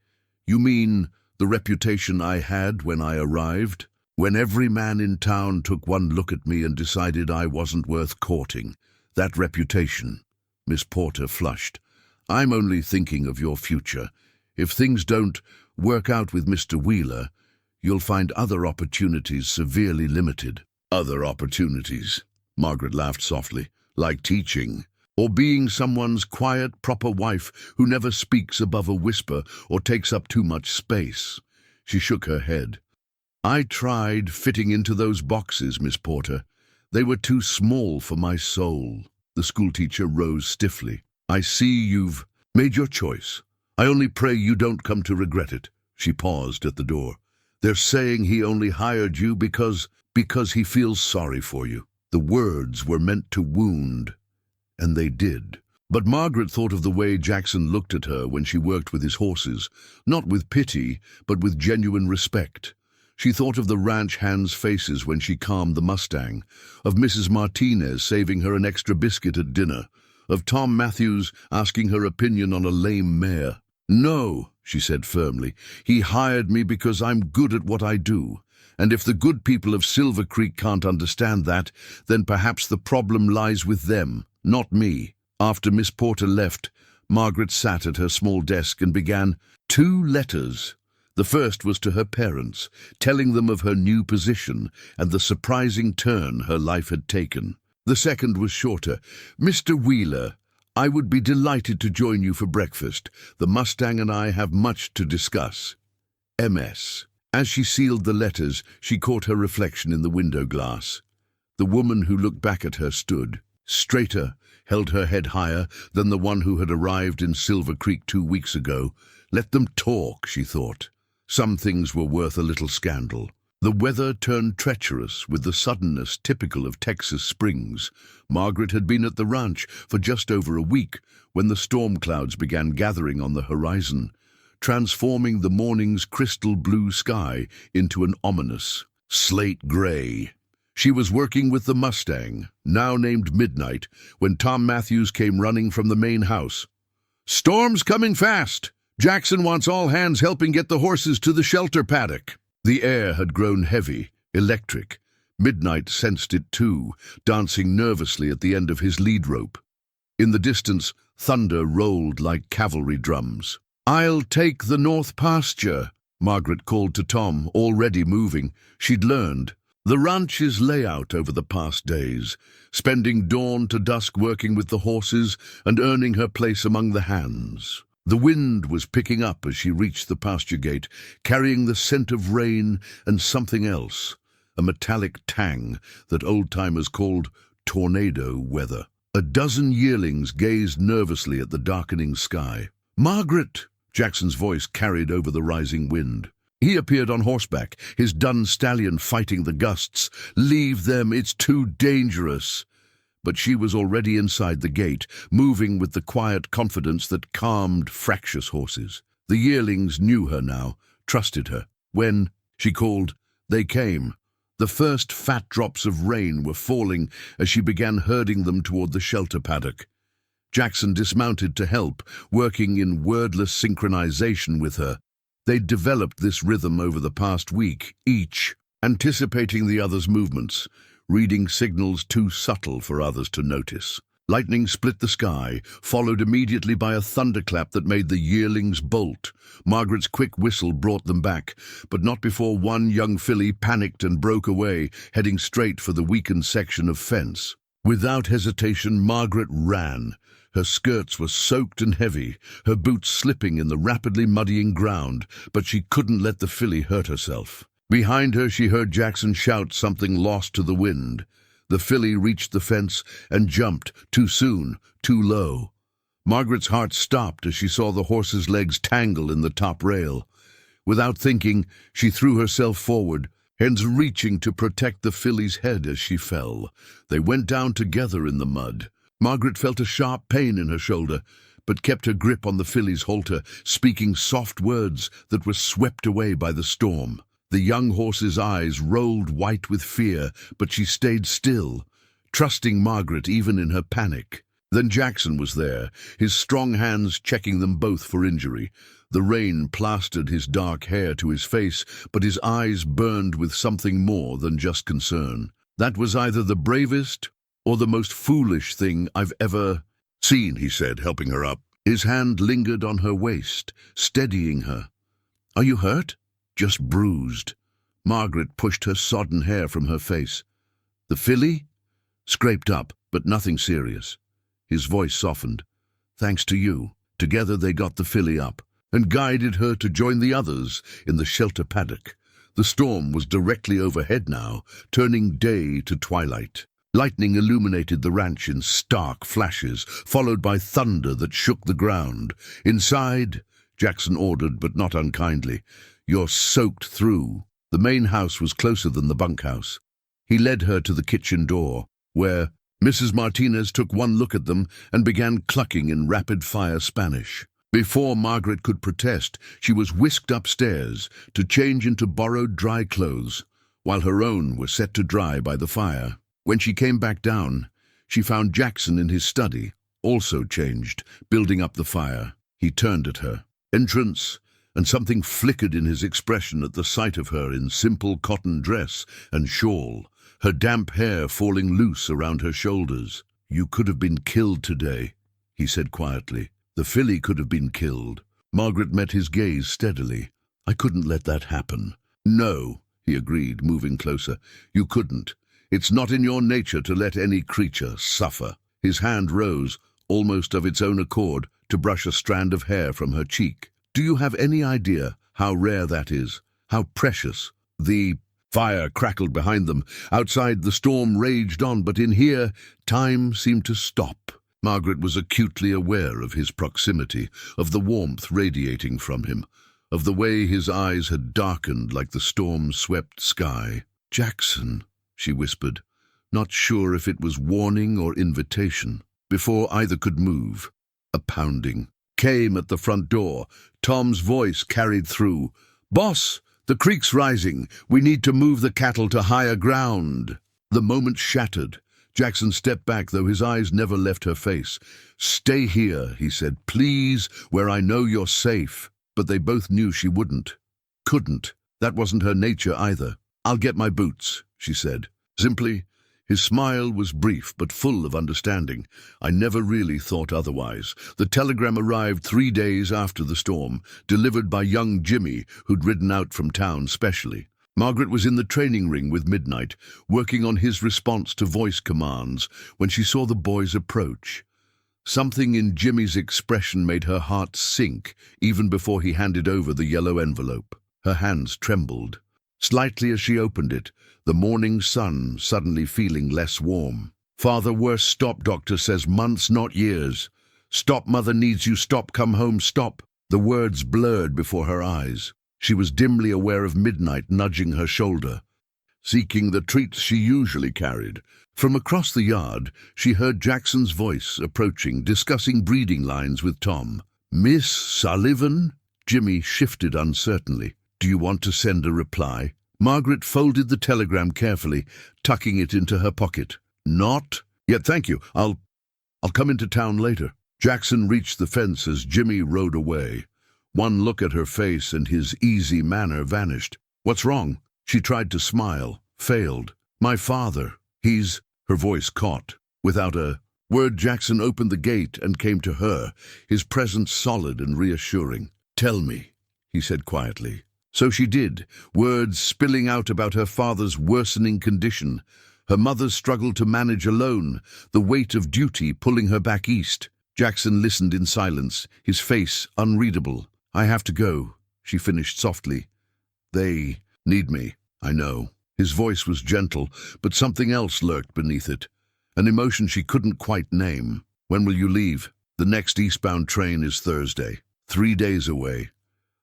"You mean the reputation I had when I arrived? When every man in town took one look at me and decided I wasn't worth courting? That reputation." Miss Porter flushed. "I'm only thinking of your future. If things don't work out with Mr. Wheeler, you'll find other opportunities severely limited." "Other opportunities?" Margaret laughed softly. "Like teaching? Or being someone's quiet, proper wife who never speaks above a whisper or takes up too much space?" She shook her head. "I tried fitting into those boxes, Miss Porter. They were too small for my soul." The schoolteacher rose stiffly. "I see you've made your choice. I only pray you don't come to regret it." She paused at the door. "They're saying he only hired you because he feels sorry for you." The words were meant to wound, and they did. But Margaret thought of the way Jackson looked at her when she worked with his horses, not with pity, but with genuine respect. She thought of the ranch hands' faces when she calmed the Mustang, of Mrs. Martinez saving her an extra biscuit at dinner, of Tom Matthews asking her opinion on a lame mare. "No," she said firmly, "he hired me because I'm good at what I do. And if the good people of Silver Creek can't understand that, then perhaps the problem lies with them, not me." After Miss Porter left, Margaret sat at her small desk and began 2 letters. The first was to her parents, telling them of her new position and the surprising turn her life had taken. The second was shorter. "Mr. Wheeler, I would be delighted to join you for breakfast. The Mustang and I have much to discuss. MS." As she sealed the letters, she caught her reflection in the window glass. The woman who looked back at her stood, straighter, held her head higher than the one who had arrived in Silver Creek 2 weeks ago. Let them talk, she thought. Some things were worth a little scandal. The weather turned treacherous with the suddenness typical of Texas springs. Margaret had been at the ranch for just over a week when the storm clouds began gathering on the horizon, transforming the morning's crystal blue sky into an ominous slate gray. She was working with the Mustang, now named Midnight, when Tom Matthews came running from the main house. "Storm's coming fast! Jackson wants all hands helping get the horses to the shelter paddock." The air had grown heavy, electric. Midnight sensed it too, dancing nervously at the end of his lead rope. In the distance, thunder rolled like cavalry drums. "I'll take the north pasture," Margaret called to Tom, already moving. She'd learned the ranch's layout over the past days, spending dawn to dusk working with the horses and earning her place among the hands. The wind was picking up as she reached the pasture gate, carrying the scent of rain and something else, a metallic tang that old-timers called tornado weather. A dozen yearlings gazed nervously at the darkening sky. "Margaret!" Jackson's voice carried over the rising wind. He appeared on horseback, his dun stallion fighting the gusts. "Leave them, it's too dangerous." But she was already inside the gate, moving with the quiet confidence that calmed fractious horses. The yearlings knew her now, trusted her. When she called, they came. The first fat drops of rain were falling as she began herding them toward the shelter paddock. Jackson dismounted to help, working in wordless synchronization with her. They'd developed this rhythm over the past week, each anticipating the other's movements, reading signals too subtle for others to notice. Lightning split the sky, followed immediately by a thunderclap that made the yearlings bolt. Margaret's quick whistle brought them back, but not before one young filly panicked and broke away, heading straight for the weakened section of fence. Without hesitation, Margaret ran. Her skirts were soaked and heavy, her boots slipping in the rapidly muddying ground, but she couldn't let the filly hurt herself. Behind her she heard Jackson shout something lost to the wind. The filly reached the fence and jumped, too soon, too low. Margaret's heart stopped as she saw the horse's legs tangle in the top rail. Without thinking, she threw herself forward, hands reaching to protect the filly's head as she fell. They went down together in the mud. Margaret felt a sharp pain in her shoulder, but kept her grip on the filly's halter, speaking soft words that were swept away by the storm. The young horse's eyes rolled white with fear, but she stayed still, trusting Margaret even in her panic. Then Jackson was there, his strong hands checking them both for injury. The rain plastered his dark hair to his face, but his eyes burned with something more than just concern. "That was either the bravest or the most foolish thing I've ever seen," he said, helping her up. His hand lingered on her waist, steadying her. "Are you hurt?" "Just bruised." Margaret pushed her sodden hair from her face. "The filly?" "Scraped up, but nothing serious." His voice softened. "Thanks to you." Together they got the filly up and guided her to join the others in the shelter paddock. The storm was directly overhead now, turning day to twilight. Lightning illuminated the ranch in stark flashes, followed by thunder that shook the ground. "Inside," Jackson ordered, but not unkindly. "You're soaked through." The main house was closer than the bunkhouse. He led her to the kitchen door, where Mrs. Martinez took one look at them and began clucking in rapid-fire Spanish. Before Margaret could protest, she was whisked upstairs to change into borrowed dry clothes, while her own were set to dry by the fire. When she came back down, she found Jackson in his study, also changed, building up the fire. He turned at her. Entrance, and something flickered in his expression at the sight of her in simple cotton dress and shawl, her damp hair falling loose around her shoulders. "You could have been killed today," he said quietly. "The filly could have been killed." Margaret met his gaze steadily. "I couldn't let that happen." "No," he agreed, moving closer. "You couldn't. It's not in your nature to let any creature suffer." His hand rose, almost of its own accord, to brush a strand of hair from her cheek. "Do you have any idea how rare that is? How precious?" The fire crackled behind them. Outside, the storm raged on, but in here, time seemed to stop. Margaret was acutely aware of his proximity, of the warmth radiating from him. of the way his eyes had darkened like the storm-swept sky. "Jackson," she whispered, not sure if it was warning or invitation. Before either could move, a pounding came at the front door. Tom's voice carried through. "Boss, the creek's rising. We need to move the cattle to higher ground." The moment shattered. Jackson stepped back, though his eyes never left her face. "Stay here," he said, "please, where I know you're safe." But they both knew she wouldn't. Couldn't. That wasn't her nature either. "I'll get my boots," she said, simply. His smile was brief but full of understanding. "I never really thought otherwise." The telegram arrived 3 days after the storm, delivered by young Jimmy, who'd ridden out from town specially. Margaret was in the training ring with Midnight, working on his response to voice commands, when she saw the boys approach. Something in Jimmy's expression made her heart sink, even before he handed over the yellow envelope. Her hands trembled slightly as she opened it, the morning sun suddenly feeling less warm. "Father, worse, stop, doctor says months, not years. Stop, mother needs you, stop, come home, stop." The words blurred before her eyes. She was dimly aware of Midnight nudging her shoulder, seeking the treats she usually carried. From across the yard, she heard Jackson's voice approaching, discussing breeding lines with Tom. "Miss Sullivan?" Jimmy shifted uncertainly. "Do you want to send a reply?" Margaret folded the telegram carefully, tucking it into her pocket. "Not yet, thank you. I'll come into town later." Jackson reached the fence as Jimmy rode away. One look at her face and his easy manner vanished. "What's wrong?" She tried to smile, failed. "My father, he's—" Her voice caught. Without a word, Jackson opened the gate and came to her, his presence solid and reassuring. "Tell me," he said quietly. So she did, words spilling out about her father's worsening condition, her mother's struggle to manage alone, the weight of duty pulling her back east. Jackson listened in silence, his face unreadable. "I have to go," she finished softly. "They need me, I know." His voice was gentle, but something else lurked beneath it, an emotion she couldn't quite name. "When will you leave?" "The next eastbound train is Thursday. 3 days away.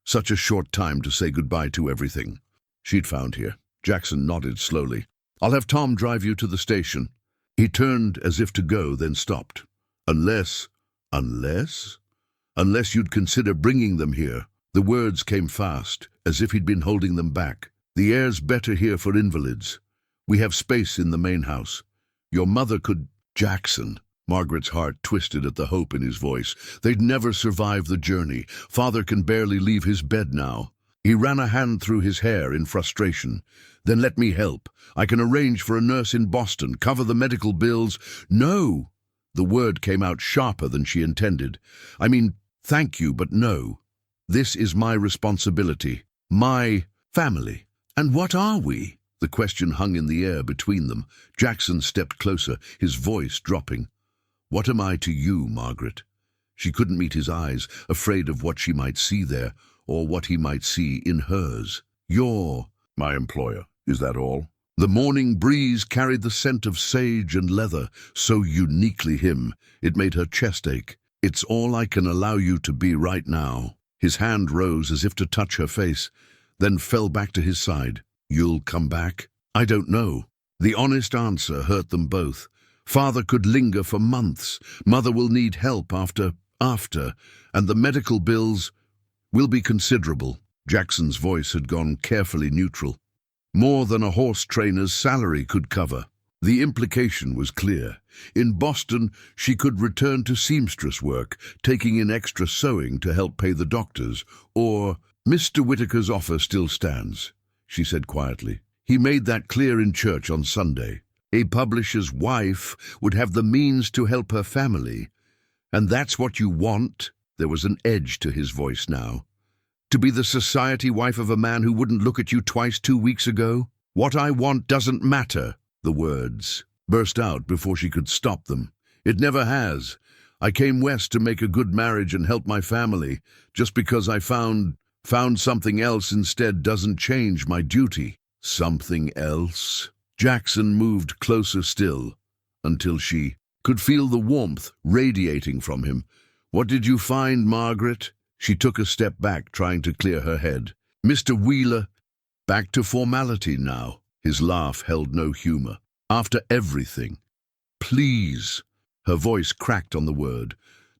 Such a short time to say goodbye to everything she'd found here." Jackson nodded slowly. "I'll have Tom drive you to the station." He turned as if to go, then stopped. Unless you'd consider bringing them here." The words came fast, as if he'd been holding them back. "The air's better here for invalids. We have space in the main house. Your mother could—" "Jackson." Margaret's heart twisted at the hope in his voice. They'd never survive the journey. Father can barely leave his bed now. He ran a hand through his hair in frustration. "Then let me help. I can arrange for a nurse in Boston, cover the medical bills." "No!" The word came out sharper than she intended. "I mean, thank you, but no. This is my responsibility. My family." "And what are we?" The question hung in the air between them. Jackson stepped closer, his voice dropping. "What am I to you, Margaret?" She couldn't meet his eyes, afraid of what she might see there, or what he might see in hers. "You're my employer, is that all?" The morning breeze carried the scent of sage and leather, so uniquely him, it made her chest ache. "It's all I can allow you to be right now." His hand rose as if to touch her face, then fell back to his side. "You'll come back?" "I don't know." The honest answer hurt them both. Father could linger for months. Mother will need help after, and the medical bills will be considerable. Jackson's voice had gone carefully neutral. More than a horse trainer's salary could cover. The implication was clear. In Boston, she could return to seamstress work, taking in extra sewing to help pay the doctors, or "Mr. Whitaker's offer still stands," she said quietly. "He made that clear in church on Sunday. A publisher's wife would have the means to help her family. And that's what you want?" There was an edge to his voice now. "To be the society wife of a man who wouldn't look at you twice 2 weeks ago?" "What I want doesn't matter." The words burst out before she could stop them. "It never has. I came west to make a good marriage and help my family. Just because I found something else instead doesn't change my duty." "Something else?" Jackson moved closer still, until she could feel the warmth radiating from him. "What did you find, Margaret?" She took a step back, trying to clear her head. "Mr. Wheeler, back to formality now." His laugh held no humor. "After everything. Please." Her voice cracked on the word.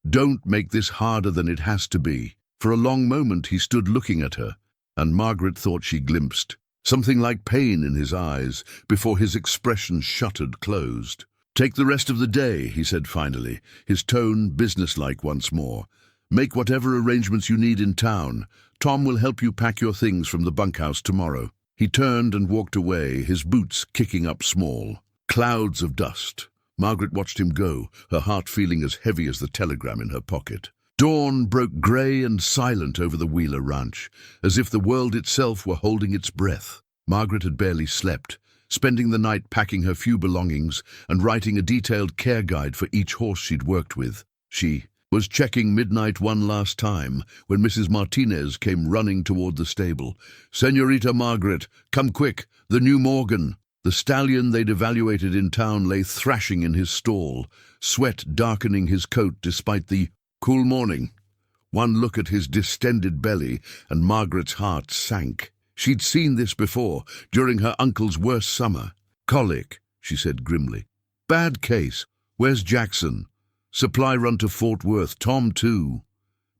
"Don't make this harder than it has to be." For a long moment he stood looking at her, and Margaret thought she glimpsed something like pain in his eyes before his expression shuttered closed. "Take the rest of the day," he said finally, his tone businesslike once more. "Make whatever arrangements you need in town. Tom will help you pack your things from the bunkhouse tomorrow." He turned and walked away, his boots kicking up small. Clouds of dust. Margaret watched him go, her heart feeling as heavy as the telegram in her pocket. Dawn broke grey and silent over the Wheeler ranch, as if the world itself were holding its breath. Margaret had barely slept, spending the night packing her few belongings and writing a detailed care guide for each horse she'd worked with. She was checking midnight one last time when Mrs. Martinez came running toward the stable. "Señorita Margaret, come quick, the new Morgan." The stallion they'd evaluated in town lay thrashing in his stall, sweat darkening his coat despite the cool morning. One look at his distended belly, and Margaret's heart sank. She'd seen this before, during her uncle's worst summer. "Colic," she said grimly. "Bad case. Where's Jackson?" "Supply run to Fort Worth. Tom, too."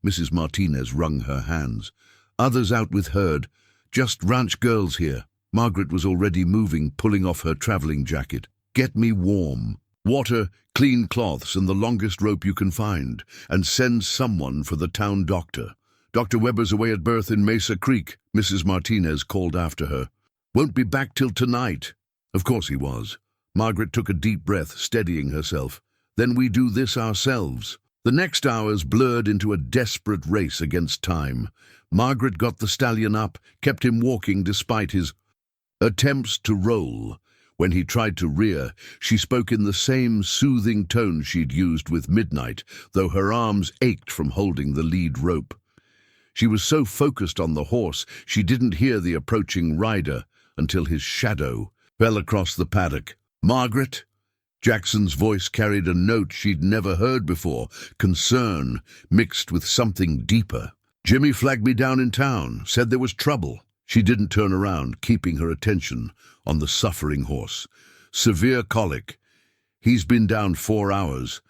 Mrs. Martinez wrung her hands. "Others out with herd. Just ranch girls here." Margaret was already moving, pulling off her traveling jacket. "Get me warm. Water, clean cloths, and the longest rope you can find. And send someone for the town doctor. Dr. Weber's away at birth in Mesa Creek," Mrs. Martinez called after her. "Won't be back till tonight." Of course he was. Margaret took a deep breath, steadying herself. "Then we do this ourselves." The next hours blurred into a desperate race against time. Margaret got the stallion up, kept him walking despite his attempts to roll. When he tried to rear, she spoke in the same soothing tone she'd used with Midnight, though her arms ached from holding the lead rope. She was so focused on the horse, she didn't hear the approaching rider until his shadow fell across the paddock. "Margaret?" Jackson's voice carried a note she'd never heard before, concern mixed with something deeper. "Jimmy flagged me down in town, said there was trouble." She didn't turn around, keeping her attention on the suffering horse. "Severe colic. He's been down 4 hours.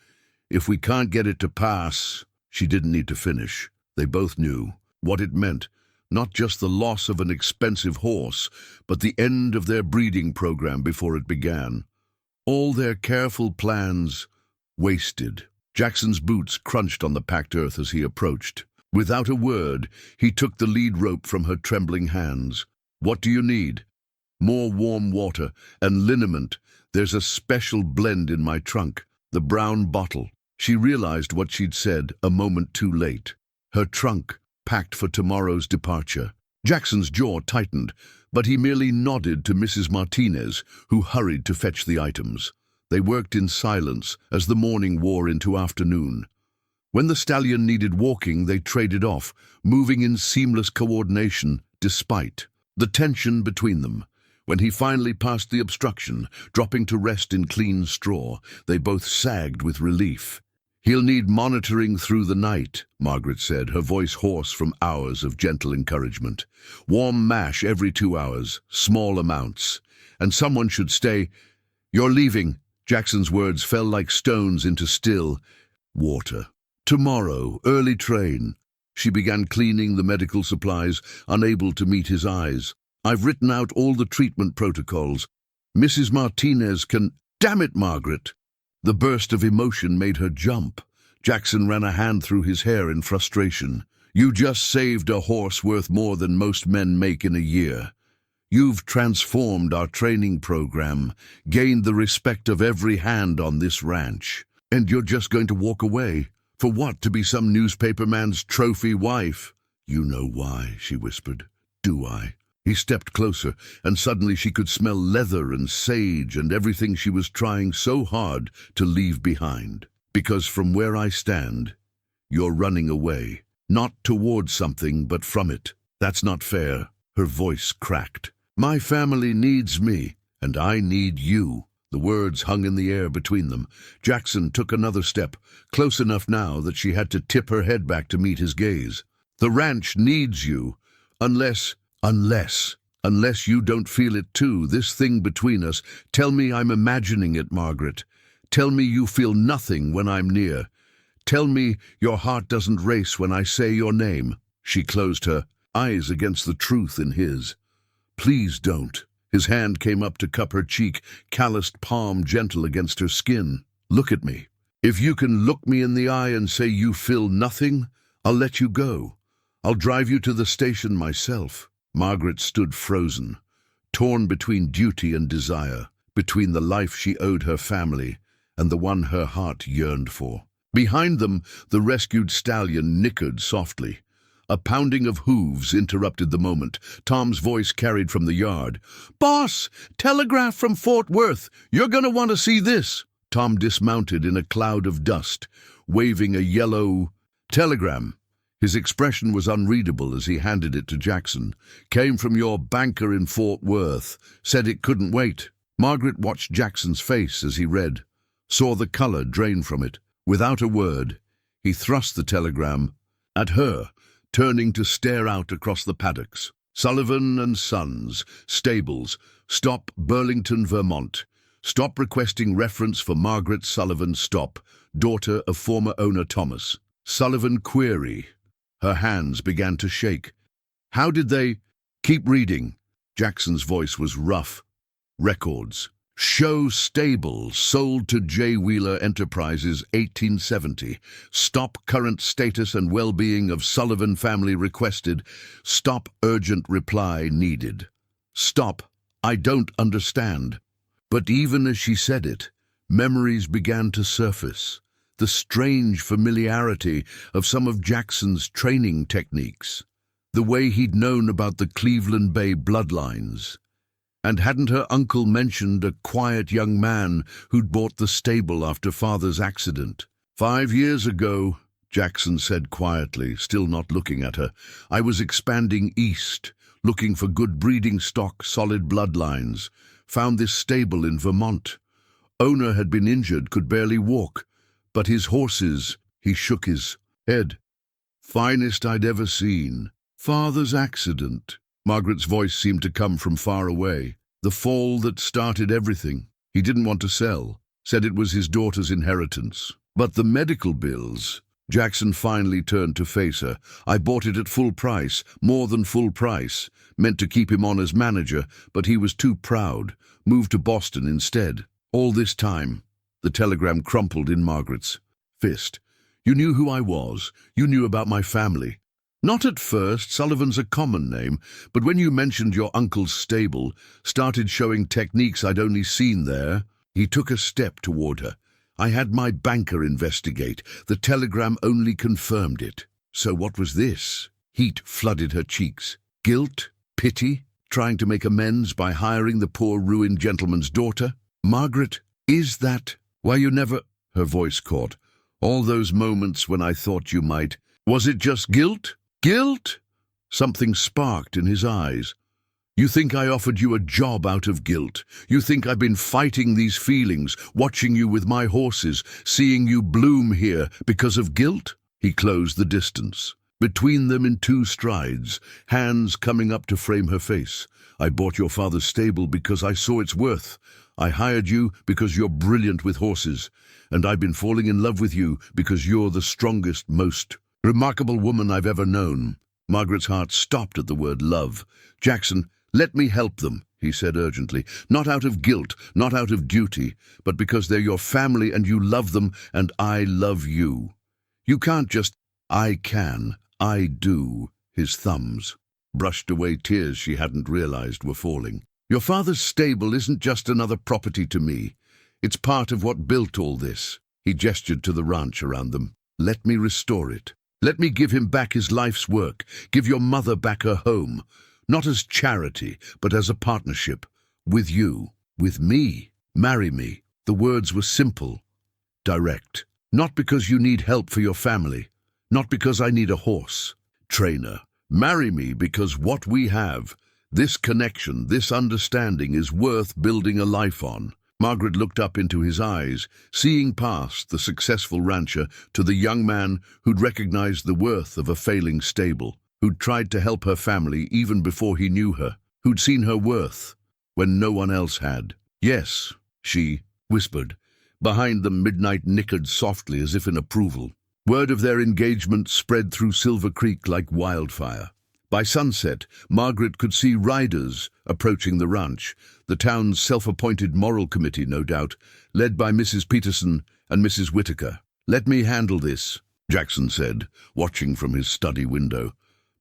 If we can't get it to pass..." She didn't need to finish. They both knew what it meant. Not just the loss of an expensive horse, but the end of their breeding program before it began. All their careful plans wasted. Jackson's boots crunched on the packed earth as he approached. Without a word, he took the lead rope from her trembling hands. "What do you need?" "More warm water and liniment. There's a special blend in my trunk, the brown bottle." She realized what she'd said a moment too late. Her trunk, packed for tomorrow's departure. Jackson's jaw tightened, but he merely nodded to Mrs. Martinez, who hurried to fetch the items. They worked in silence as the morning wore into afternoon. When the stallion needed walking, they traded off, moving in seamless coordination despite the tension between them. When he finally passed the obstruction, dropping to rest in clean straw, they both sagged with relief. "He'll need monitoring through the night," Margaret said, her voice hoarse from hours of gentle encouragement. "Warm mash every 2 hours, small amounts. And someone should stay..." "You're leaving." Jackson's words fell like stones into still water. "Tomorrow, early train." She began cleaning the medical supplies, unable to meet his eyes. "I've written out all the treatment protocols. Mrs. Martinez can..." "Damn it, Margaret!" The burst of emotion made her jump. Jackson ran a hand through his hair in frustration. "You just saved a horse worth more than most men make in a year. You've transformed our training program, gained the respect of every hand on this ranch. And you're just going to walk away? For what, to be some newspaperman's trophy wife?" "You know why," she whispered. "Do I?" He stepped closer, and suddenly she could smell leather and sage and everything she was trying so hard to leave behind. "Because from where I stand, you're running away. Not towards something, but from it. That's not fair." Her voice cracked. "My family needs me, and I need you." The words hung in the air between them. Jackson took another step, close enough now that she had to tip her head back to meet his gaze. The ranch needs you. Unless you don't feel it too, this thing between us. Tell me I'm imagining it, Margaret. Tell me you feel nothing when I'm near. Tell me your heart doesn't race when I say your name." She closed her eyes against the truth in his. "Please don't." His hand came up to cup her cheek, calloused palm gentle against her skin. "Look at me. If you can look me in the eye and say you feel nothing, I'll let you go. I'll drive you to the station myself." Margaret stood frozen, torn between duty and desire, between the life she owed her family and the one her heart yearned for. Behind them, the rescued stallion nickered softly. A pounding of hooves interrupted the moment. Tom's voice carried from the yard. "Boss, telegraph from Fort Worth. You're gonna want to see this." Tom dismounted in a cloud of dust, waving a yellow telegram. His expression was unreadable as he handed it to Jackson. "Came from your banker in Fort Worth. Said it couldn't wait." Margaret watched Jackson's face as he read, saw the color drain from it. Without a word, he thrust the telegram at her, turning to stare out across the paddocks. "Sullivan and Sons, Stables, Stop, Burlington, Vermont. Stop requesting reference for Margaret Sullivan. Stop, daughter of former owner Thomas. Sullivan query." Her hands began to shake. "How did they—" "Keep reading." Jackson's voice was rough. "Records. Show stable, sold to J. Wheeler Enterprises, 1870. Stop current status and well-being of Sullivan family requested. Stop urgent reply needed." "Stop, I don't understand." But even as she said it, memories began to surface. The strange familiarity of some of Jackson's training techniques. The way he'd known about the Cleveland Bay bloodlines. And hadn't her uncle mentioned a quiet young man who'd bought the stable after father's accident? "5 years ago," Jackson said quietly, still not looking at her, "I was expanding east, looking for good breeding stock, solid bloodlines. Found this stable in Vermont. Owner had been injured, could barely walk. But his horses," he shook his head, "finest I'd ever seen. Father's accident." Margaret's voice seemed to come from far away. "The fall that started everything. He didn't want to sell. Said it was his daughter's inheritance. But the medical bills." Jackson finally turned to face her. "I bought it at full price, more than full price. Meant to keep him on as manager, but he was too proud. Moved to Boston instead. All this time." The telegram crumpled in Margaret's fist. "You knew who I was. You knew about my family." "Not at first. Sullivan's a common name. But when you mentioned your uncle's stable, started showing techniques I'd only seen there." He took a step toward her. "I had my banker investigate. The telegram only confirmed it." "So what was this?" Heat flooded her cheeks. "Guilt? Pity? Trying to make amends by hiring the poor ruined gentleman's daughter? Margaret, is that why you never—" Her voice caught. "All those moments when I thought you might. Was it just guilt? Guilt?" Something sparked in his eyes. "You think I offered you a job out of guilt? You think I've been fighting these feelings, watching you with my horses, seeing you bloom here because of guilt?" He closed the distance. Between them in 2 strides, hands coming up to frame her face. "I bought your father's stable because I saw its worth. I hired you because you're brilliant with horses. And I've been falling in love with you because you're the strongest, most remarkable woman I've ever known." Margaret's heart stopped at the word love. "Jackson, let me help them," he said urgently. "Not out of guilt, not out of duty, but because they're your family and you love them and I love you. You can't just—" "I can. I do." His thumbs brushed away tears she hadn't realized were falling. "Your father's stable isn't just another property to me. It's part of what built all this." He gestured to the ranch around them. "Let me restore it. Let me give him back his life's work. Give your mother back her home. Not as charity, but as a partnership. With you. With me. Marry me." The words were simple, direct. "Not because you need help for your family. Not because I need a horse trainer. Marry me because what we have, this connection, this understanding, is worth building a life on." Margaret looked up into his eyes, seeing past the successful rancher to the young man who'd recognized the worth of a failing stable, who'd tried to help her family even before he knew her, who'd seen her worth when no one else had. "Yes," she whispered. Behind them, Midnight nickered softly as if in approval. Word of their engagement spread through Silver Creek like wildfire. By sunset, Margaret could see riders approaching the ranch, the town's self-appointed moral committee, no doubt, led by Mrs. Peterson and Mrs. Whitaker. "Let me handle this," Jackson said, watching from his study window.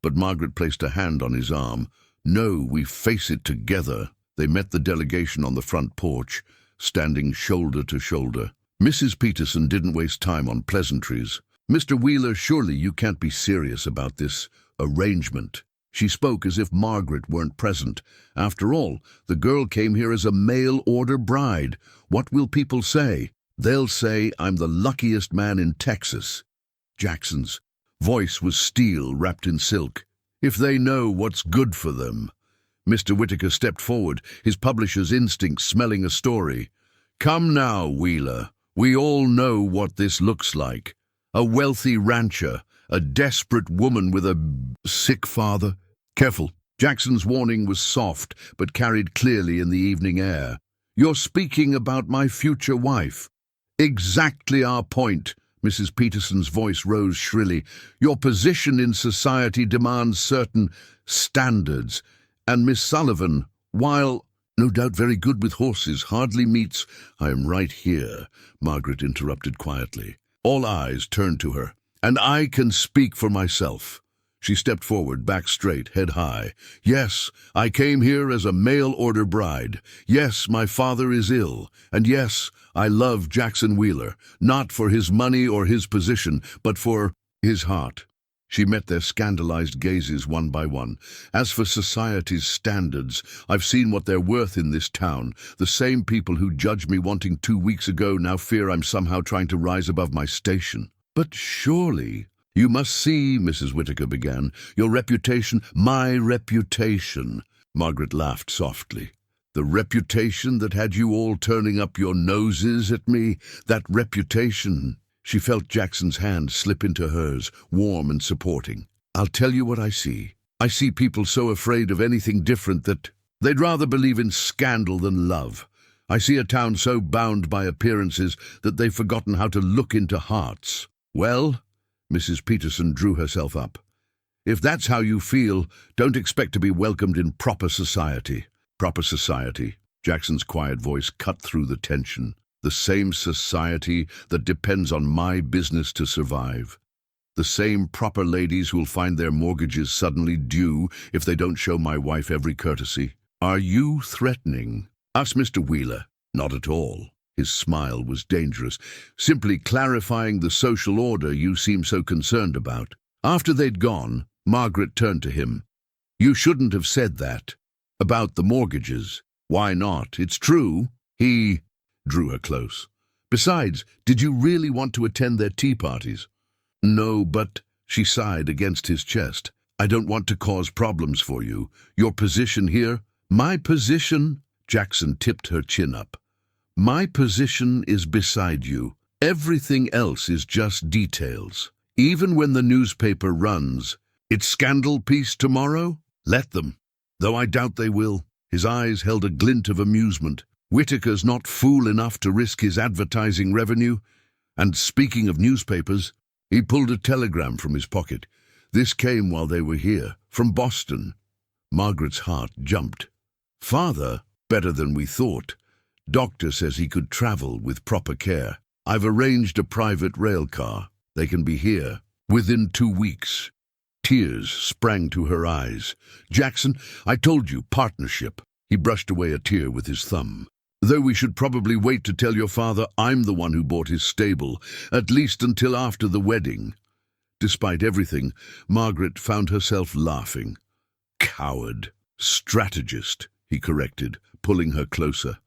But Margaret placed a hand on his arm. "No, we face it together." They met the delegation on the front porch, standing shoulder to shoulder. Mrs. Peterson didn't waste time on pleasantries. "Mr. Wheeler, surely you can't be serious about this arrangement." She spoke as if Margaret weren't present. After all, the girl came here as a mail-order bride. What will people say? "They'll say I'm the luckiest man in Texas." Jackson's voice was steel wrapped in silk. "If they know what's good for them." Mr. Whitaker stepped forward, his publisher's instinct smelling a story. "Come now, Wheeler. We all know what this looks like. A wealthy rancher, a desperate woman with a sick father." "Careful." Jackson's warning was soft, but carried clearly in the evening air. "You're speaking about my future wife." "Exactly our point." Mrs. Peterson's voice rose shrilly. "Your position in society demands certain standards, and Miss Sullivan, while no doubt very good with horses, hardly meets—" "I am right here," Margaret interrupted quietly. All eyes turned to her. "And I can speak for myself." She stepped forward, back straight, head high. "Yes, I came here as a mail-order bride. Yes, my father is ill. And yes, I love Jackson Wheeler, not for his money or his position, but for his heart." She met their scandalized gazes one by one. "As for society's standards, I've seen what they're worth in this town. The same people who judged me wanting 2 weeks ago now fear I'm somehow trying to rise above my station." "But surely—" "You must see," Mrs. Whitaker began, "your reputation—" "My reputation," Margaret laughed softly. "The reputation that had you all turning up your noses at me, that reputation—" She felt Jackson's hand slip into hers, warm and supporting. "I'll tell you what I see. I see people so afraid of anything different that they'd rather believe in scandal than love. I see a town so bound by appearances that they've forgotten how to look into hearts." "Well," Mrs. Peterson drew herself up, "if that's how you feel, don't expect to be welcomed in proper society." "Proper society?" Jackson's quiet voice cut through the tension. "The same society that depends on my business to survive. The same proper ladies who'll find their mortgages suddenly due if they don't show my wife every courtesy. Are you threatening us, Mr. Wheeler?" "Not at all." His smile was dangerous. "Simply clarifying the social order you seem so concerned about." After they'd gone, Margaret turned to him. "You shouldn't have said that. About the mortgages." "Why not? It's true." He drew her close. "Besides, did you really want to attend their tea parties?" "No, but—" She sighed against his chest. "I don't want to cause problems for you. Your position here—" "My position?" Jackson tipped her chin up. "My position is beside you. Everything else is just details. Even when the newspaper runs, 'It's scandal piece tomorrow,' let them. Though I doubt they will." His eyes held a glint of amusement. "Whitaker's not fool enough to risk his advertising revenue. And speaking of newspapers," he pulled a telegram from his pocket. "This came while they were here, from Boston." Margaret's heart jumped. "Father, better than we thought. Doctor says he could travel with proper care. I've arranged a private rail car. They can be here within 2 weeks." Tears sprang to her eyes. "Jackson, I told you, partnership." He brushed away a tear with his thumb. "Though we should probably wait to tell your father I'm the one who bought his stable, at least until after the wedding." Despite everything, Margaret found herself laughing. "Coward." "Strategist," he corrected, pulling her closer.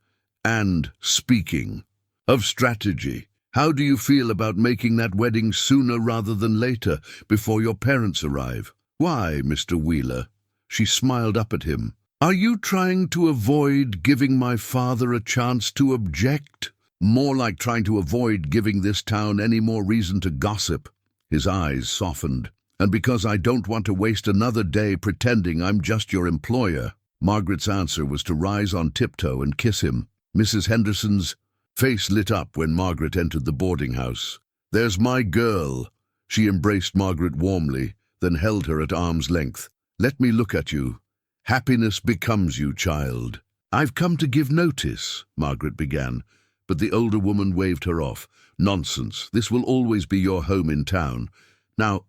"And speaking of strategy, how do you feel about making that wedding sooner rather than later, before your parents arrive?" "Why, Mr. Wheeler?" She smiled up at him. Are you trying to avoid giving my father a chance to object? More like trying to avoid giving this town any more reason to gossip. His eyes softened. And because I don't want to waste another day pretending I'm just your employer. Margaret's answer was to rise on tiptoe and kiss him. Mrs. Henderson's face lit up when Margaret entered the boarding house. "There's my girl." She embraced Margaret warmly, then held her at arm's length. "Let me look at you. Happiness becomes you, child." "I've come to give notice," Margaret began, but the older woman waved her off. "Nonsense. This will always be your home in town. Now,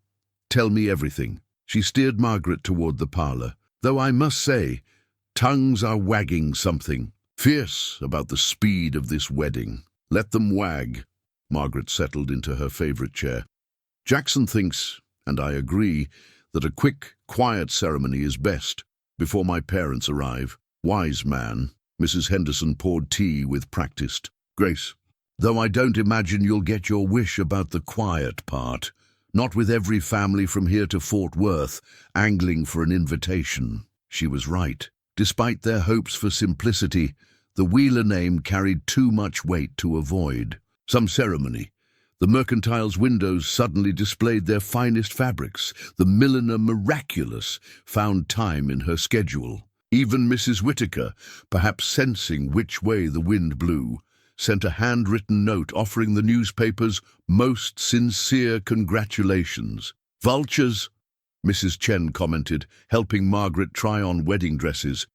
tell me everything." She steered Margaret toward the parlor. "Though I must say, tongues are wagging something fierce about the speed of this wedding." "Let them wag." Margaret settled into her favorite chair. "Jackson thinks, and I agree, that a quick, quiet ceremony is best, before my parents arrive." "Wise man." Mrs. Henderson poured tea with practiced grace. "Though I don't imagine you'll get your wish about the quiet part. Not with every family from here to Fort Worth angling for an invitation." She was right. Despite their hopes for simplicity, the Wheeler name carried too much weight to avoid. Some ceremony. The mercantile's windows suddenly displayed their finest fabrics. The milliner, miraculous, found time in her schedule. Even Mrs. Whittaker, perhaps sensing which way the wind blew, sent a handwritten note offering the newspapers most sincere congratulations. "Vultures," Mrs. Chen commented, helping Margaret try on wedding dresses.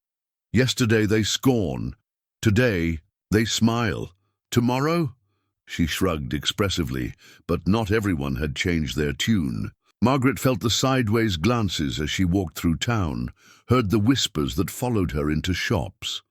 "Yesterday they scorn. Today they smile. Tomorrow?" She shrugged expressively, but not everyone had changed their tune. Margaret felt the sideways glances as she walked through town, heard the whispers that followed her into shops.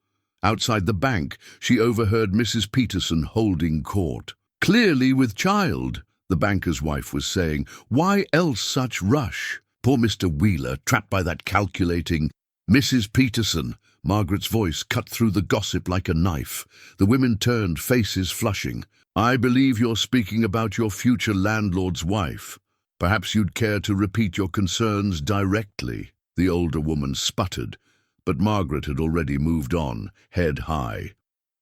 Outside the bank, she overheard Mrs. Peterson holding court. "Clearly with child," the banker's wife was saying. "Why else such rush? Poor Mr. Wheeler, trapped by that calculating—" "Mrs. Peterson," Margaret's voice cut through the gossip like a knife. The women turned, faces flushing. "I believe you're speaking about your future landlord's wife. Perhaps you'd care to repeat your concerns directly." The older woman sputtered, but Margaret had already moved on, head high.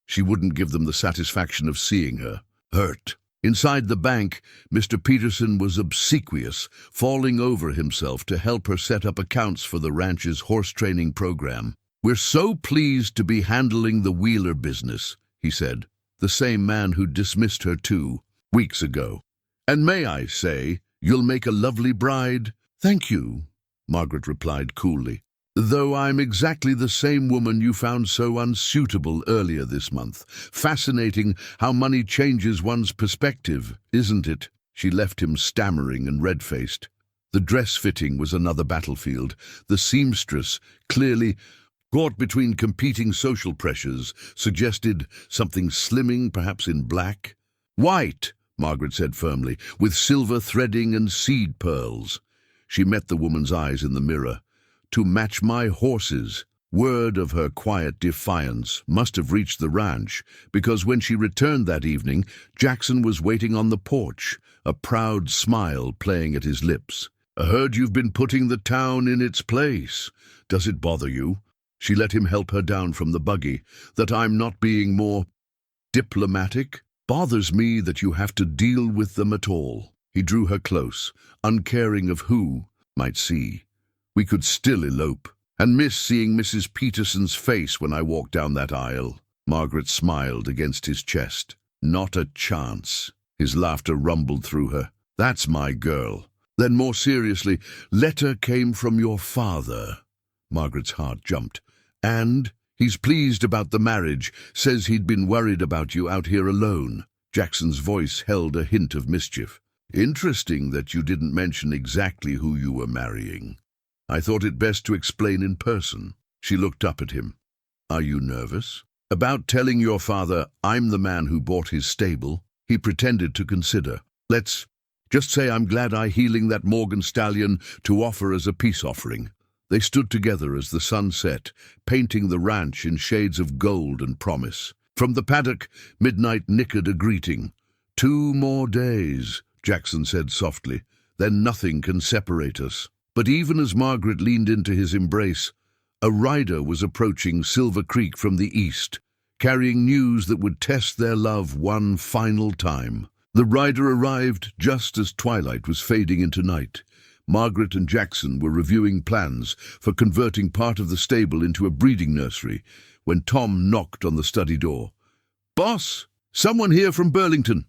She wouldn't give them the satisfaction of seeing her hurt. Inside the bank, Mr. Peterson was obsequious, falling over himself to help her set up accounts for the ranch's horse training program. "We're so pleased to be handling the Wheeler business," he said, the same man who dismissed her 2 weeks ago. "And may I say, you'll make a lovely bride." "Thank you," Margaret replied coolly. "Though I'm exactly the same woman you found so unsuitable earlier this month. Fascinating how money changes one's perspective, isn't it?" She left him stammering and red-faced. The dress fitting was another battlefield. The seamstress, clearly caught between competing social pressures, suggested something slimming, perhaps in black. "White," Margaret said firmly, "with silver threading and seed pearls." She met the woman's eyes in the mirror. "To match my horses." Word of her quiet defiance must have reached the ranch, because when she returned that evening, Jackson was waiting on the porch, a proud smile playing at his lips. "I heard you've been putting the town in its place. Does it bother you?" She let him help her down from the buggy. "That I'm not being more diplomatic? Bothers me that you have to deal with them at all." He drew her close, uncaring of who might see. "We could still elope. And miss seeing Mrs. Peterson's face when I walked down that aisle." Margaret smiled against his chest. "Not a chance." His laughter rumbled through her. "That's my girl." Then more seriously, "Letter came from your father." Margaret's heart jumped. "And he's pleased about the marriage, says he'd been worried about you out here alone." Jackson's voice held a hint of mischief. "Interesting that you didn't mention exactly who you were marrying. I thought it best to explain in person." She looked up at him. "Are you nervous?" "About telling your father I'm the man who bought his stable?" He pretended to consider. "Let's just say I'm glad I healing that Morgan stallion to offer as a peace offering." They stood together as the sun set, painting the ranch in shades of gold and promise. From the paddock, midnight nickered a greeting. "2 more days," Jackson said softly. "Then nothing can separate us." But even as Margaret leaned into his embrace, A rider was approaching Silver Creek from the east, carrying news that would test their love one final time. The rider arrived just as twilight was fading into night. Margaret and Jackson were reviewing plans for converting part of the stable into a breeding nursery when Tom knocked on the study door. "Boss, someone here from Burlington.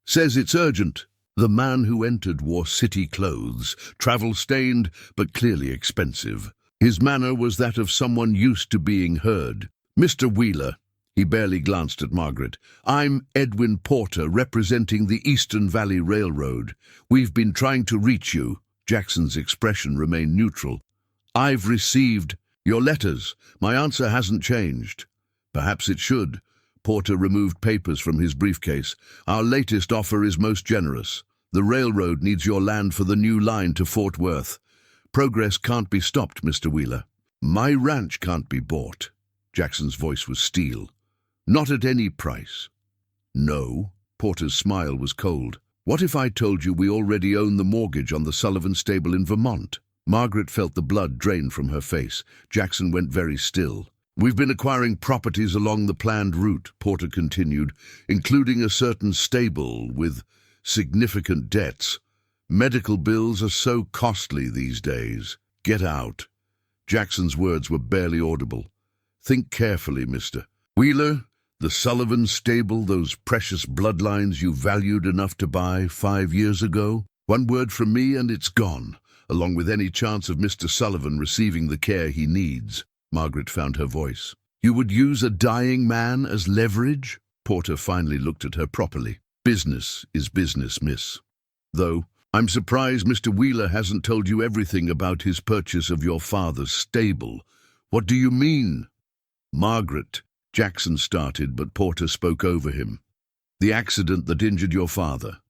Says it's urgent." The man who entered wore city clothes, travel-stained but clearly expensive. His manner was that of someone used to being heard. "Mr. Wheeler," he barely glanced at Margaret, "I'm Edwin Porter, representing the Eastern Valley Railroad. We've been trying to reach you." Jackson's expression remained neutral. "I've received your letters. My answer hasn't changed." "Perhaps it should." Porter removed papers from his briefcase. "Our latest offer is most generous. The railroad needs your land for the new line to Fort Worth. Progress can't be stopped, Mr. Wheeler." "My ranch can't be bought." Jackson's voice was steel. "Not at any price." "No." Porter's smile was cold. "What if I told you we already own the mortgage on the Sullivan stable in Vermont?" Margaret felt the blood drain from her face. Jackson went very still. "We've been acquiring properties along the planned route," Porter continued, "including a certain stable with significant debts. Medical bills are so costly these days. Get out." Jackson's words were barely audible. "Think carefully, Mr. Wheeler. The Sullivan stable, those precious bloodlines you valued enough to buy 5 years ago. One word from me and it's gone, along with any chance of Mr. Sullivan receiving the care he needs." Margaret found her voice. "You would use a dying man as leverage?" Porter finally looked at her properly. "Business is business, miss. Though I'm surprised Mr. Wheeler hasn't told you everything about his purchase of your father's stable. What do you mean?" "Margaret," Jackson started, but Porter spoke over him. "The accident that injured your father.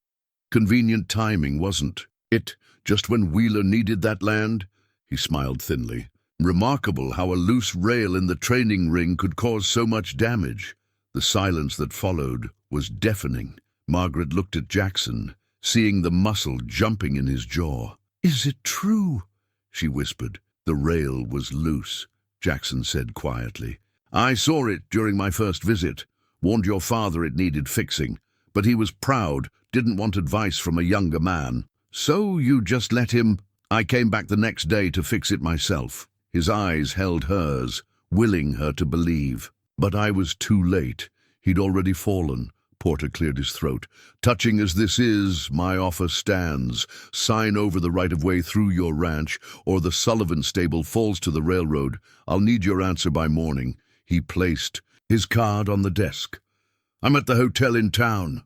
Convenient timing, wasn't it? Just when Wheeler needed that land?" He smiled thinly. "Remarkable how a loose rail in the training ring could cause so much damage." The silence that followed was deafening. Margaret looked at Jackson, seeing the muscle jumping in his jaw. "Is it true?" she whispered. "The rail was loose," Jackson said quietly. "I saw it during my first visit. Warned your father it needed fixing. But he was proud, didn't want advice from a younger man. So you just let him. I came back the next day to fix it myself." His eyes held hers, willing her to believe. "But I was too late. He'd already fallen." Porter cleared his throat. "Touching as this is, my offer stands. Sign over the right-of-way through your ranch, or the Sullivan stable falls to the railroad. I'll need your answer by morning." He placed his card on the desk. "I'm at the hotel in town."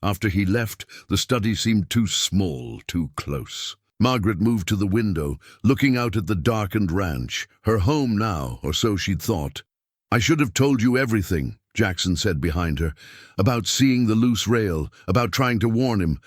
After he left, the study seemed too small, too close. Margaret moved to the window, looking out at the darkened ranch, her home now, or so she'd thought. "I should have told you everything," Jackson said behind her, "about seeing the loose rail, about trying to warn him.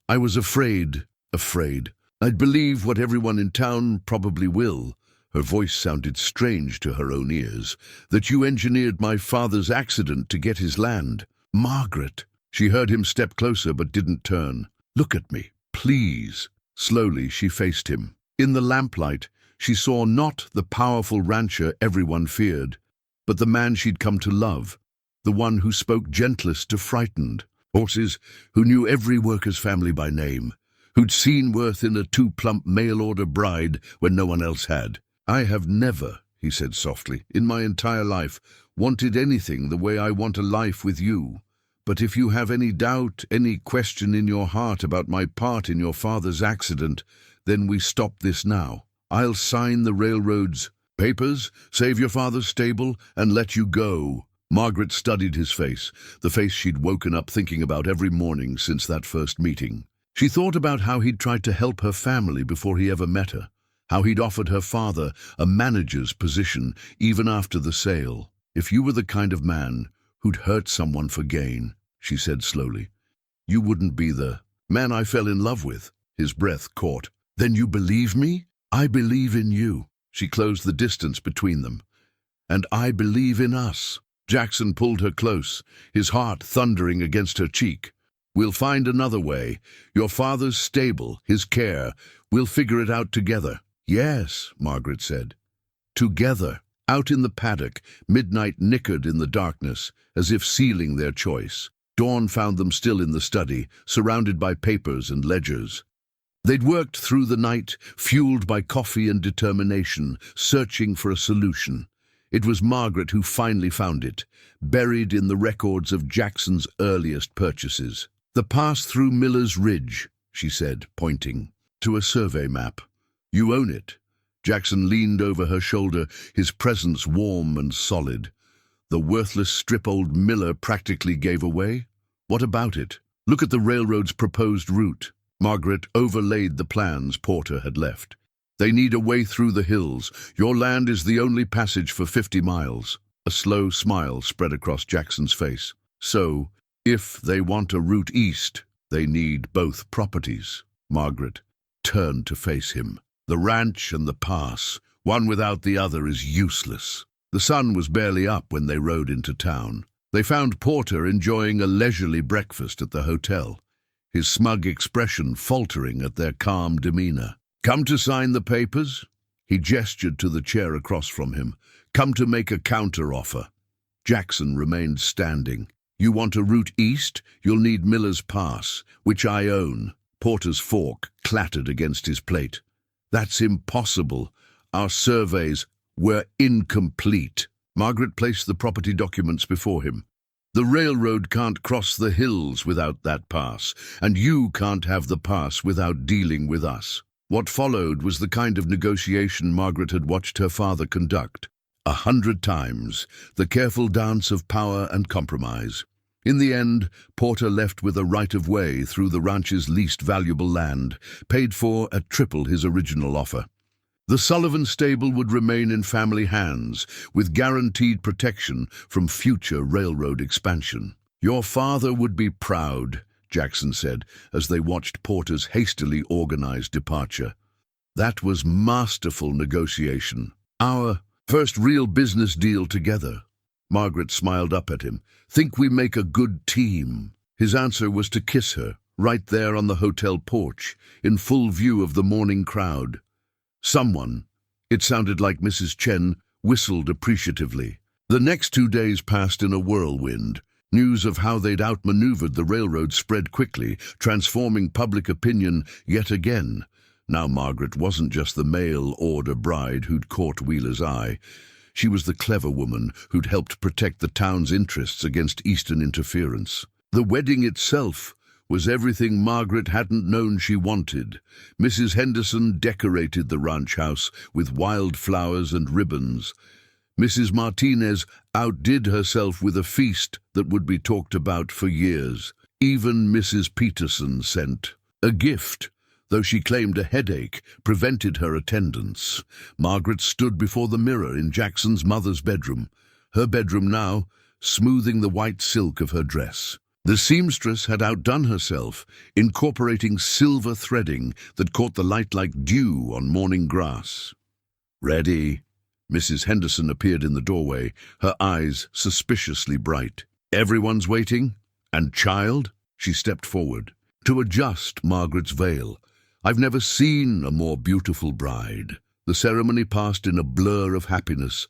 I was afraid. I'd believe what everyone in town probably will." Her voice sounded strange to her own ears. "That you engineered my father's accident to get his land." "Margaret." She heard him step closer but didn't turn. "Look at me, please." Slowly she faced him. In the lamplight, she saw not the powerful rancher everyone feared, but the man she'd come to love, the one who spoke gentlest to frightened. Horses, who knew every worker's family by name, who'd seen worth in a too-plump mail-order bride when no one else had. "I have never," he said softly, "in my entire life, wanted anything the way I want a life with you. But if you have any doubt, any question in your heart about my part in your father's accident, then we stop this now. I'll sign the railroad's papers, save your father's stable, and let you go." Margaret studied his face, the face she'd woken up thinking about every morning since that first meeting. She thought about how he'd tried to help her family before he ever met her, how he'd offered her father a manager's position even after the sale. "If you were the kind of man who'd hurt someone for gain," she said slowly, "you wouldn't be the man I fell in love with." His breath caught. "Then you believe me?" "I believe in you." She closed the distance between them. "And I believe in us." Jackson pulled her close, his heart thundering against her cheek. "We'll find another way. Your father's stable, his care. We'll figure it out together." "Yes," Margaret said. together. Out in the paddock, midnight nickered in the darkness, as if sealing their choice. Dawn found them still in the study, surrounded by papers and ledgers. They'd worked through the night, fueled by coffee and determination, searching for a solution. It was Margaret who finally found it, buried in the records of Jackson's earliest purchases. "The pass through Miller's Ridge," she said, pointing to a survey map. "You own it." Jackson leaned over her shoulder, his presence warm and solid. "The worthless strip old Miller practically gave away? What about it? Look at the railroad's proposed route." Margaret overlaid the plans Porter had left. "They need a way through the hills. Your land is the only passage for 50 miles. A slow smile spread across Jackson's face. "So, if they want a route east, they need both properties." Margaret turned to face him. "The ranch and the pass, one without the other is useless." The sun was barely up when they rode into town. They found Porter enjoying a leisurely breakfast at the hotel, his smug expression faltering at their calm demeanor. "Come to sign the papers?" He gestured to the chair across from him. "Come to make a counter-offer." Jackson remained standing. "You want a route east? You'll need Miller's Pass, which I own." Porter's fork clattered against his plate. "That's impossible. Our surveys were incomplete." Margaret placed the property documents before him. "The railroad can't cross the hills without that pass, and you can't have the pass without dealing with us." What followed was the kind of negotiation Margaret had watched her father conduct 100 times, the careful dance of power and compromise. In the end, Porter left with a right-of-way through the ranch's least valuable land, paid for at triple his original offer. The Sullivan stable would remain in family hands, with guaranteed protection from future railroad expansion. "Your father would be proud," Jackson said, as they watched Porter's hastily organized departure. "That was masterful negotiation. Our first real business deal together." Margaret smiled up at him. "Think we make a good team." His answer was to kiss her, right there on the hotel porch, in full view of the morning crowd. Someone, it sounded like Mrs. Chen, whistled appreciatively. The next 2 days passed in a whirlwind. News of how they'd outmaneuvered the railroad spread quickly, transforming public opinion yet again. Now Margaret wasn't just the mail-order bride who'd caught Wheeler's eye. She was the clever woman who'd helped protect the town's interests against Eastern interference. The wedding itself was everything Margaret hadn't known she wanted. Mrs. Henderson decorated the ranch house with wildflowers and ribbons. Mrs. Martinez outdid herself with a feast that would be talked about for years. Even Mrs. Peterson sent a gift, though she claimed a headache prevented her attendance. Margaret stood before the mirror in Jackson's mother's bedroom, her bedroom now, smoothing the white silk of her dress. The seamstress had outdone herself, incorporating silver threading that caught the light like dew on morning grass. "Ready?" Mrs. Henderson appeared in the doorway, her eyes suspiciously bright. "Everyone's waiting? And child?" She stepped forward to adjust Margaret's veil. "I've never seen a more beautiful bride." The ceremony passed in a blur of happiness.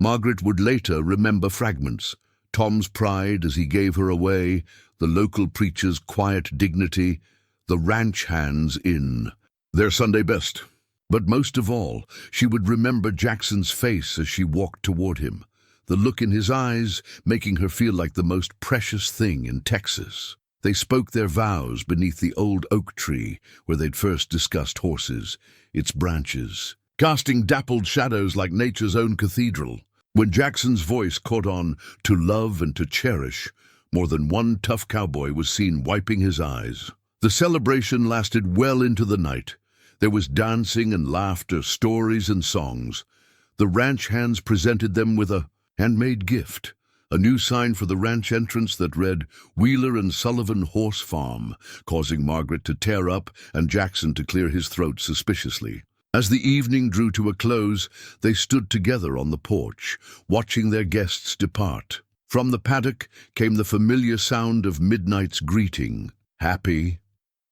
Margaret would later remember fragments. Tom's pride as he gave her away, the local preacher's quiet dignity, the ranch hands in their Sunday best. But most of all, she would remember Jackson's face as she walked toward him, the look in his eyes making her feel like the most precious thing in Texas. They spoke their vows beneath the old oak tree where they'd first discussed horses, its branches, casting dappled shadows like nature's own cathedral. When Jackson's voice caught on "to love and to cherish," more than one tough cowboy was seen wiping his eyes. The celebration lasted well into the night. There was dancing and laughter, stories and songs. The ranch hands presented them with a handmade gift, a new sign for the ranch entrance that read "Wheeler and Sullivan Horse Farm," causing Margaret to tear up and Jackson to clear his throat suspiciously. As the evening drew to a close, they stood together on the porch, watching their guests depart. From the paddock came the familiar sound of midnight's greeting. "Happy?"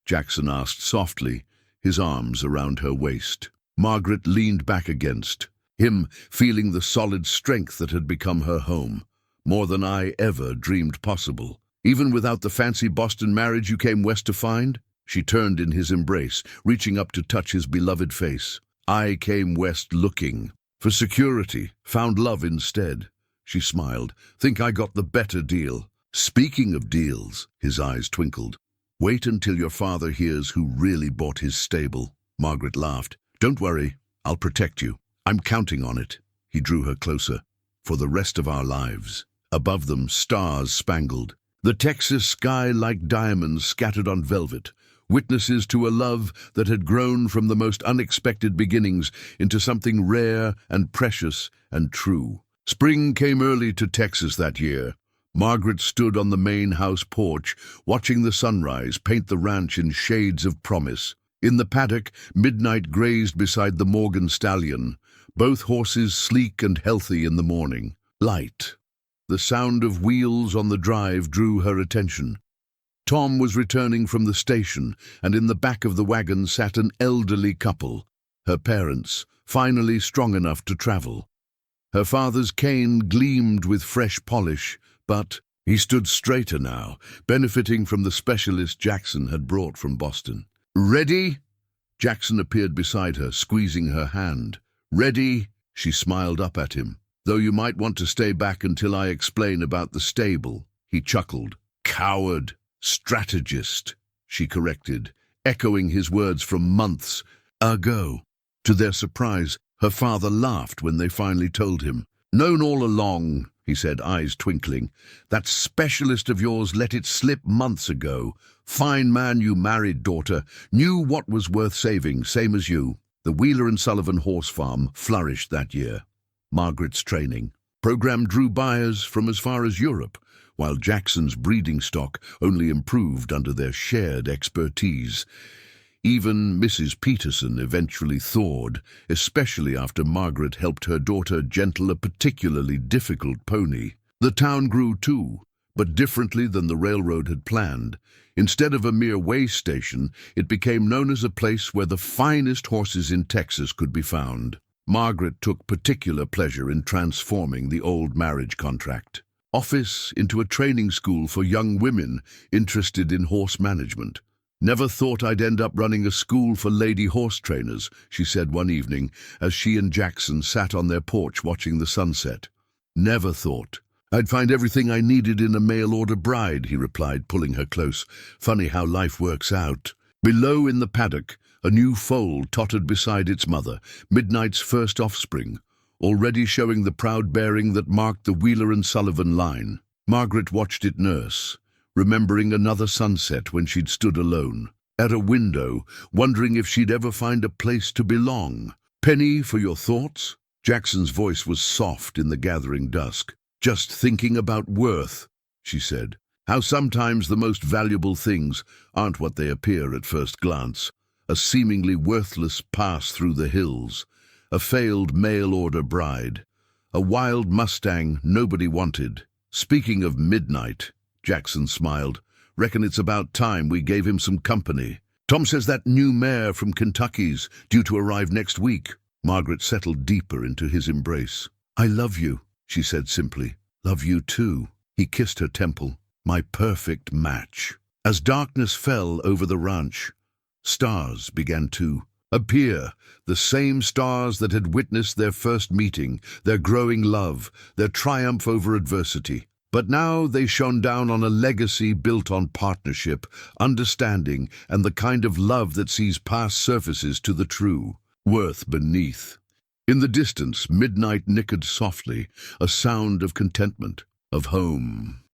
Jackson asked softly, his arms around her waist. Margaret leaned back against him feeling the solid strength that had become her home, more than I ever dreamed possible. Even without the fancy Boston marriage you came west to find? She turned in his embrace, reaching up to touch his beloved face. I came west looking for security, found love instead. She smiled. Think I got the better deal. Speaking of deals, his eyes twinkled. Wait until your father hears who really bought his stable. Margaret laughed. Don't worry, I'll protect you. I'm counting on it. He drew her closer. For the rest of our lives. Above them, stars spangled. The Texas sky like diamonds scattered on velvet, witnesses to a love that had grown from the most unexpected beginnings into something rare and precious and true. Spring came early to Texas that year. Margaret stood on the main house porch, watching the sunrise paint the ranch in shades of promise. In the paddock, Midnight grazed beside the Morgan stallion, both horses sleek and healthy in the morning. Light. The sound of wheels on the drive drew her attention. Tom was returning from the station, and in the back of the wagon sat an elderly couple, her parents, finally strong enough to travel. Her father's cane gleamed with fresh polish, but he stood straighter now, benefiting from the specialist Jackson had brought from Boston. Ready? Jackson appeared beside her, squeezing her hand. Ready? She smiled up at him. Though you might want to stay back until I explain about the stable. He chuckled. Coward. Strategist, she corrected, echoing his words from months ago. To their surprise, her father laughed when they finally told him. Known all along, he said, eyes twinkling. That specialist of yours let it slip months ago. Fine man you married, daughter. Knew what was worth saving, same as you. The Wheeler and Sullivan horse farm flourished that year. Margaret's training program drew buyers from as far as Europe, while Jackson's breeding stock only improved under their shared expertise. Even Mrs. Peterson eventually thawed, especially after Margaret helped her daughter gentle a particularly difficult pony. The town grew too, but differently than the railroad had planned. Instead of a mere way station, it became known as a place where the finest horses in Texas could be found. Margaret took particular pleasure in transforming the old marriage contract office into a training school for young women interested in horse management. Never thought I'd end up running a school for lady horse trainers, she said one evening as she and Jackson sat on their porch watching the sunset. Never thought. I'd find everything I needed in a mail-order bride, he replied, pulling her close. Funny how life works out. Below in the paddock, a new foal tottered beside its mother, Midnight's first offspring, already showing the proud bearing that marked the Wheeler and Sullivan line. Margaret watched it nurse, remembering another sunset when she'd stood alone, at a window, wondering if she'd ever find a place to belong. Penny for your thoughts? Jackson's voice was soft in the gathering dusk. Just thinking about worth, she said. How sometimes the most valuable things aren't what they appear at first glance. A seemingly worthless pass through the hills, a failed mail-order bride, a wild Mustang nobody wanted. Speaking of Midnight, Jackson smiled. Reckon it's about time we gave him some company. Tom says that new mare from Kentucky's due to arrive next week. Margaret settled deeper into his embrace. I love you, she said simply. Love you too. He kissed her temple. My perfect match. As darkness fell over the ranch, stars began to appear, the same stars that had witnessed their first meeting, their growing love, their triumph over adversity. But now they shone down on a legacy built on partnership, understanding, and the kind of love that sees past surfaces to the true, worth beneath. In the distance, Midnight nickered softly, a sound of contentment, of home.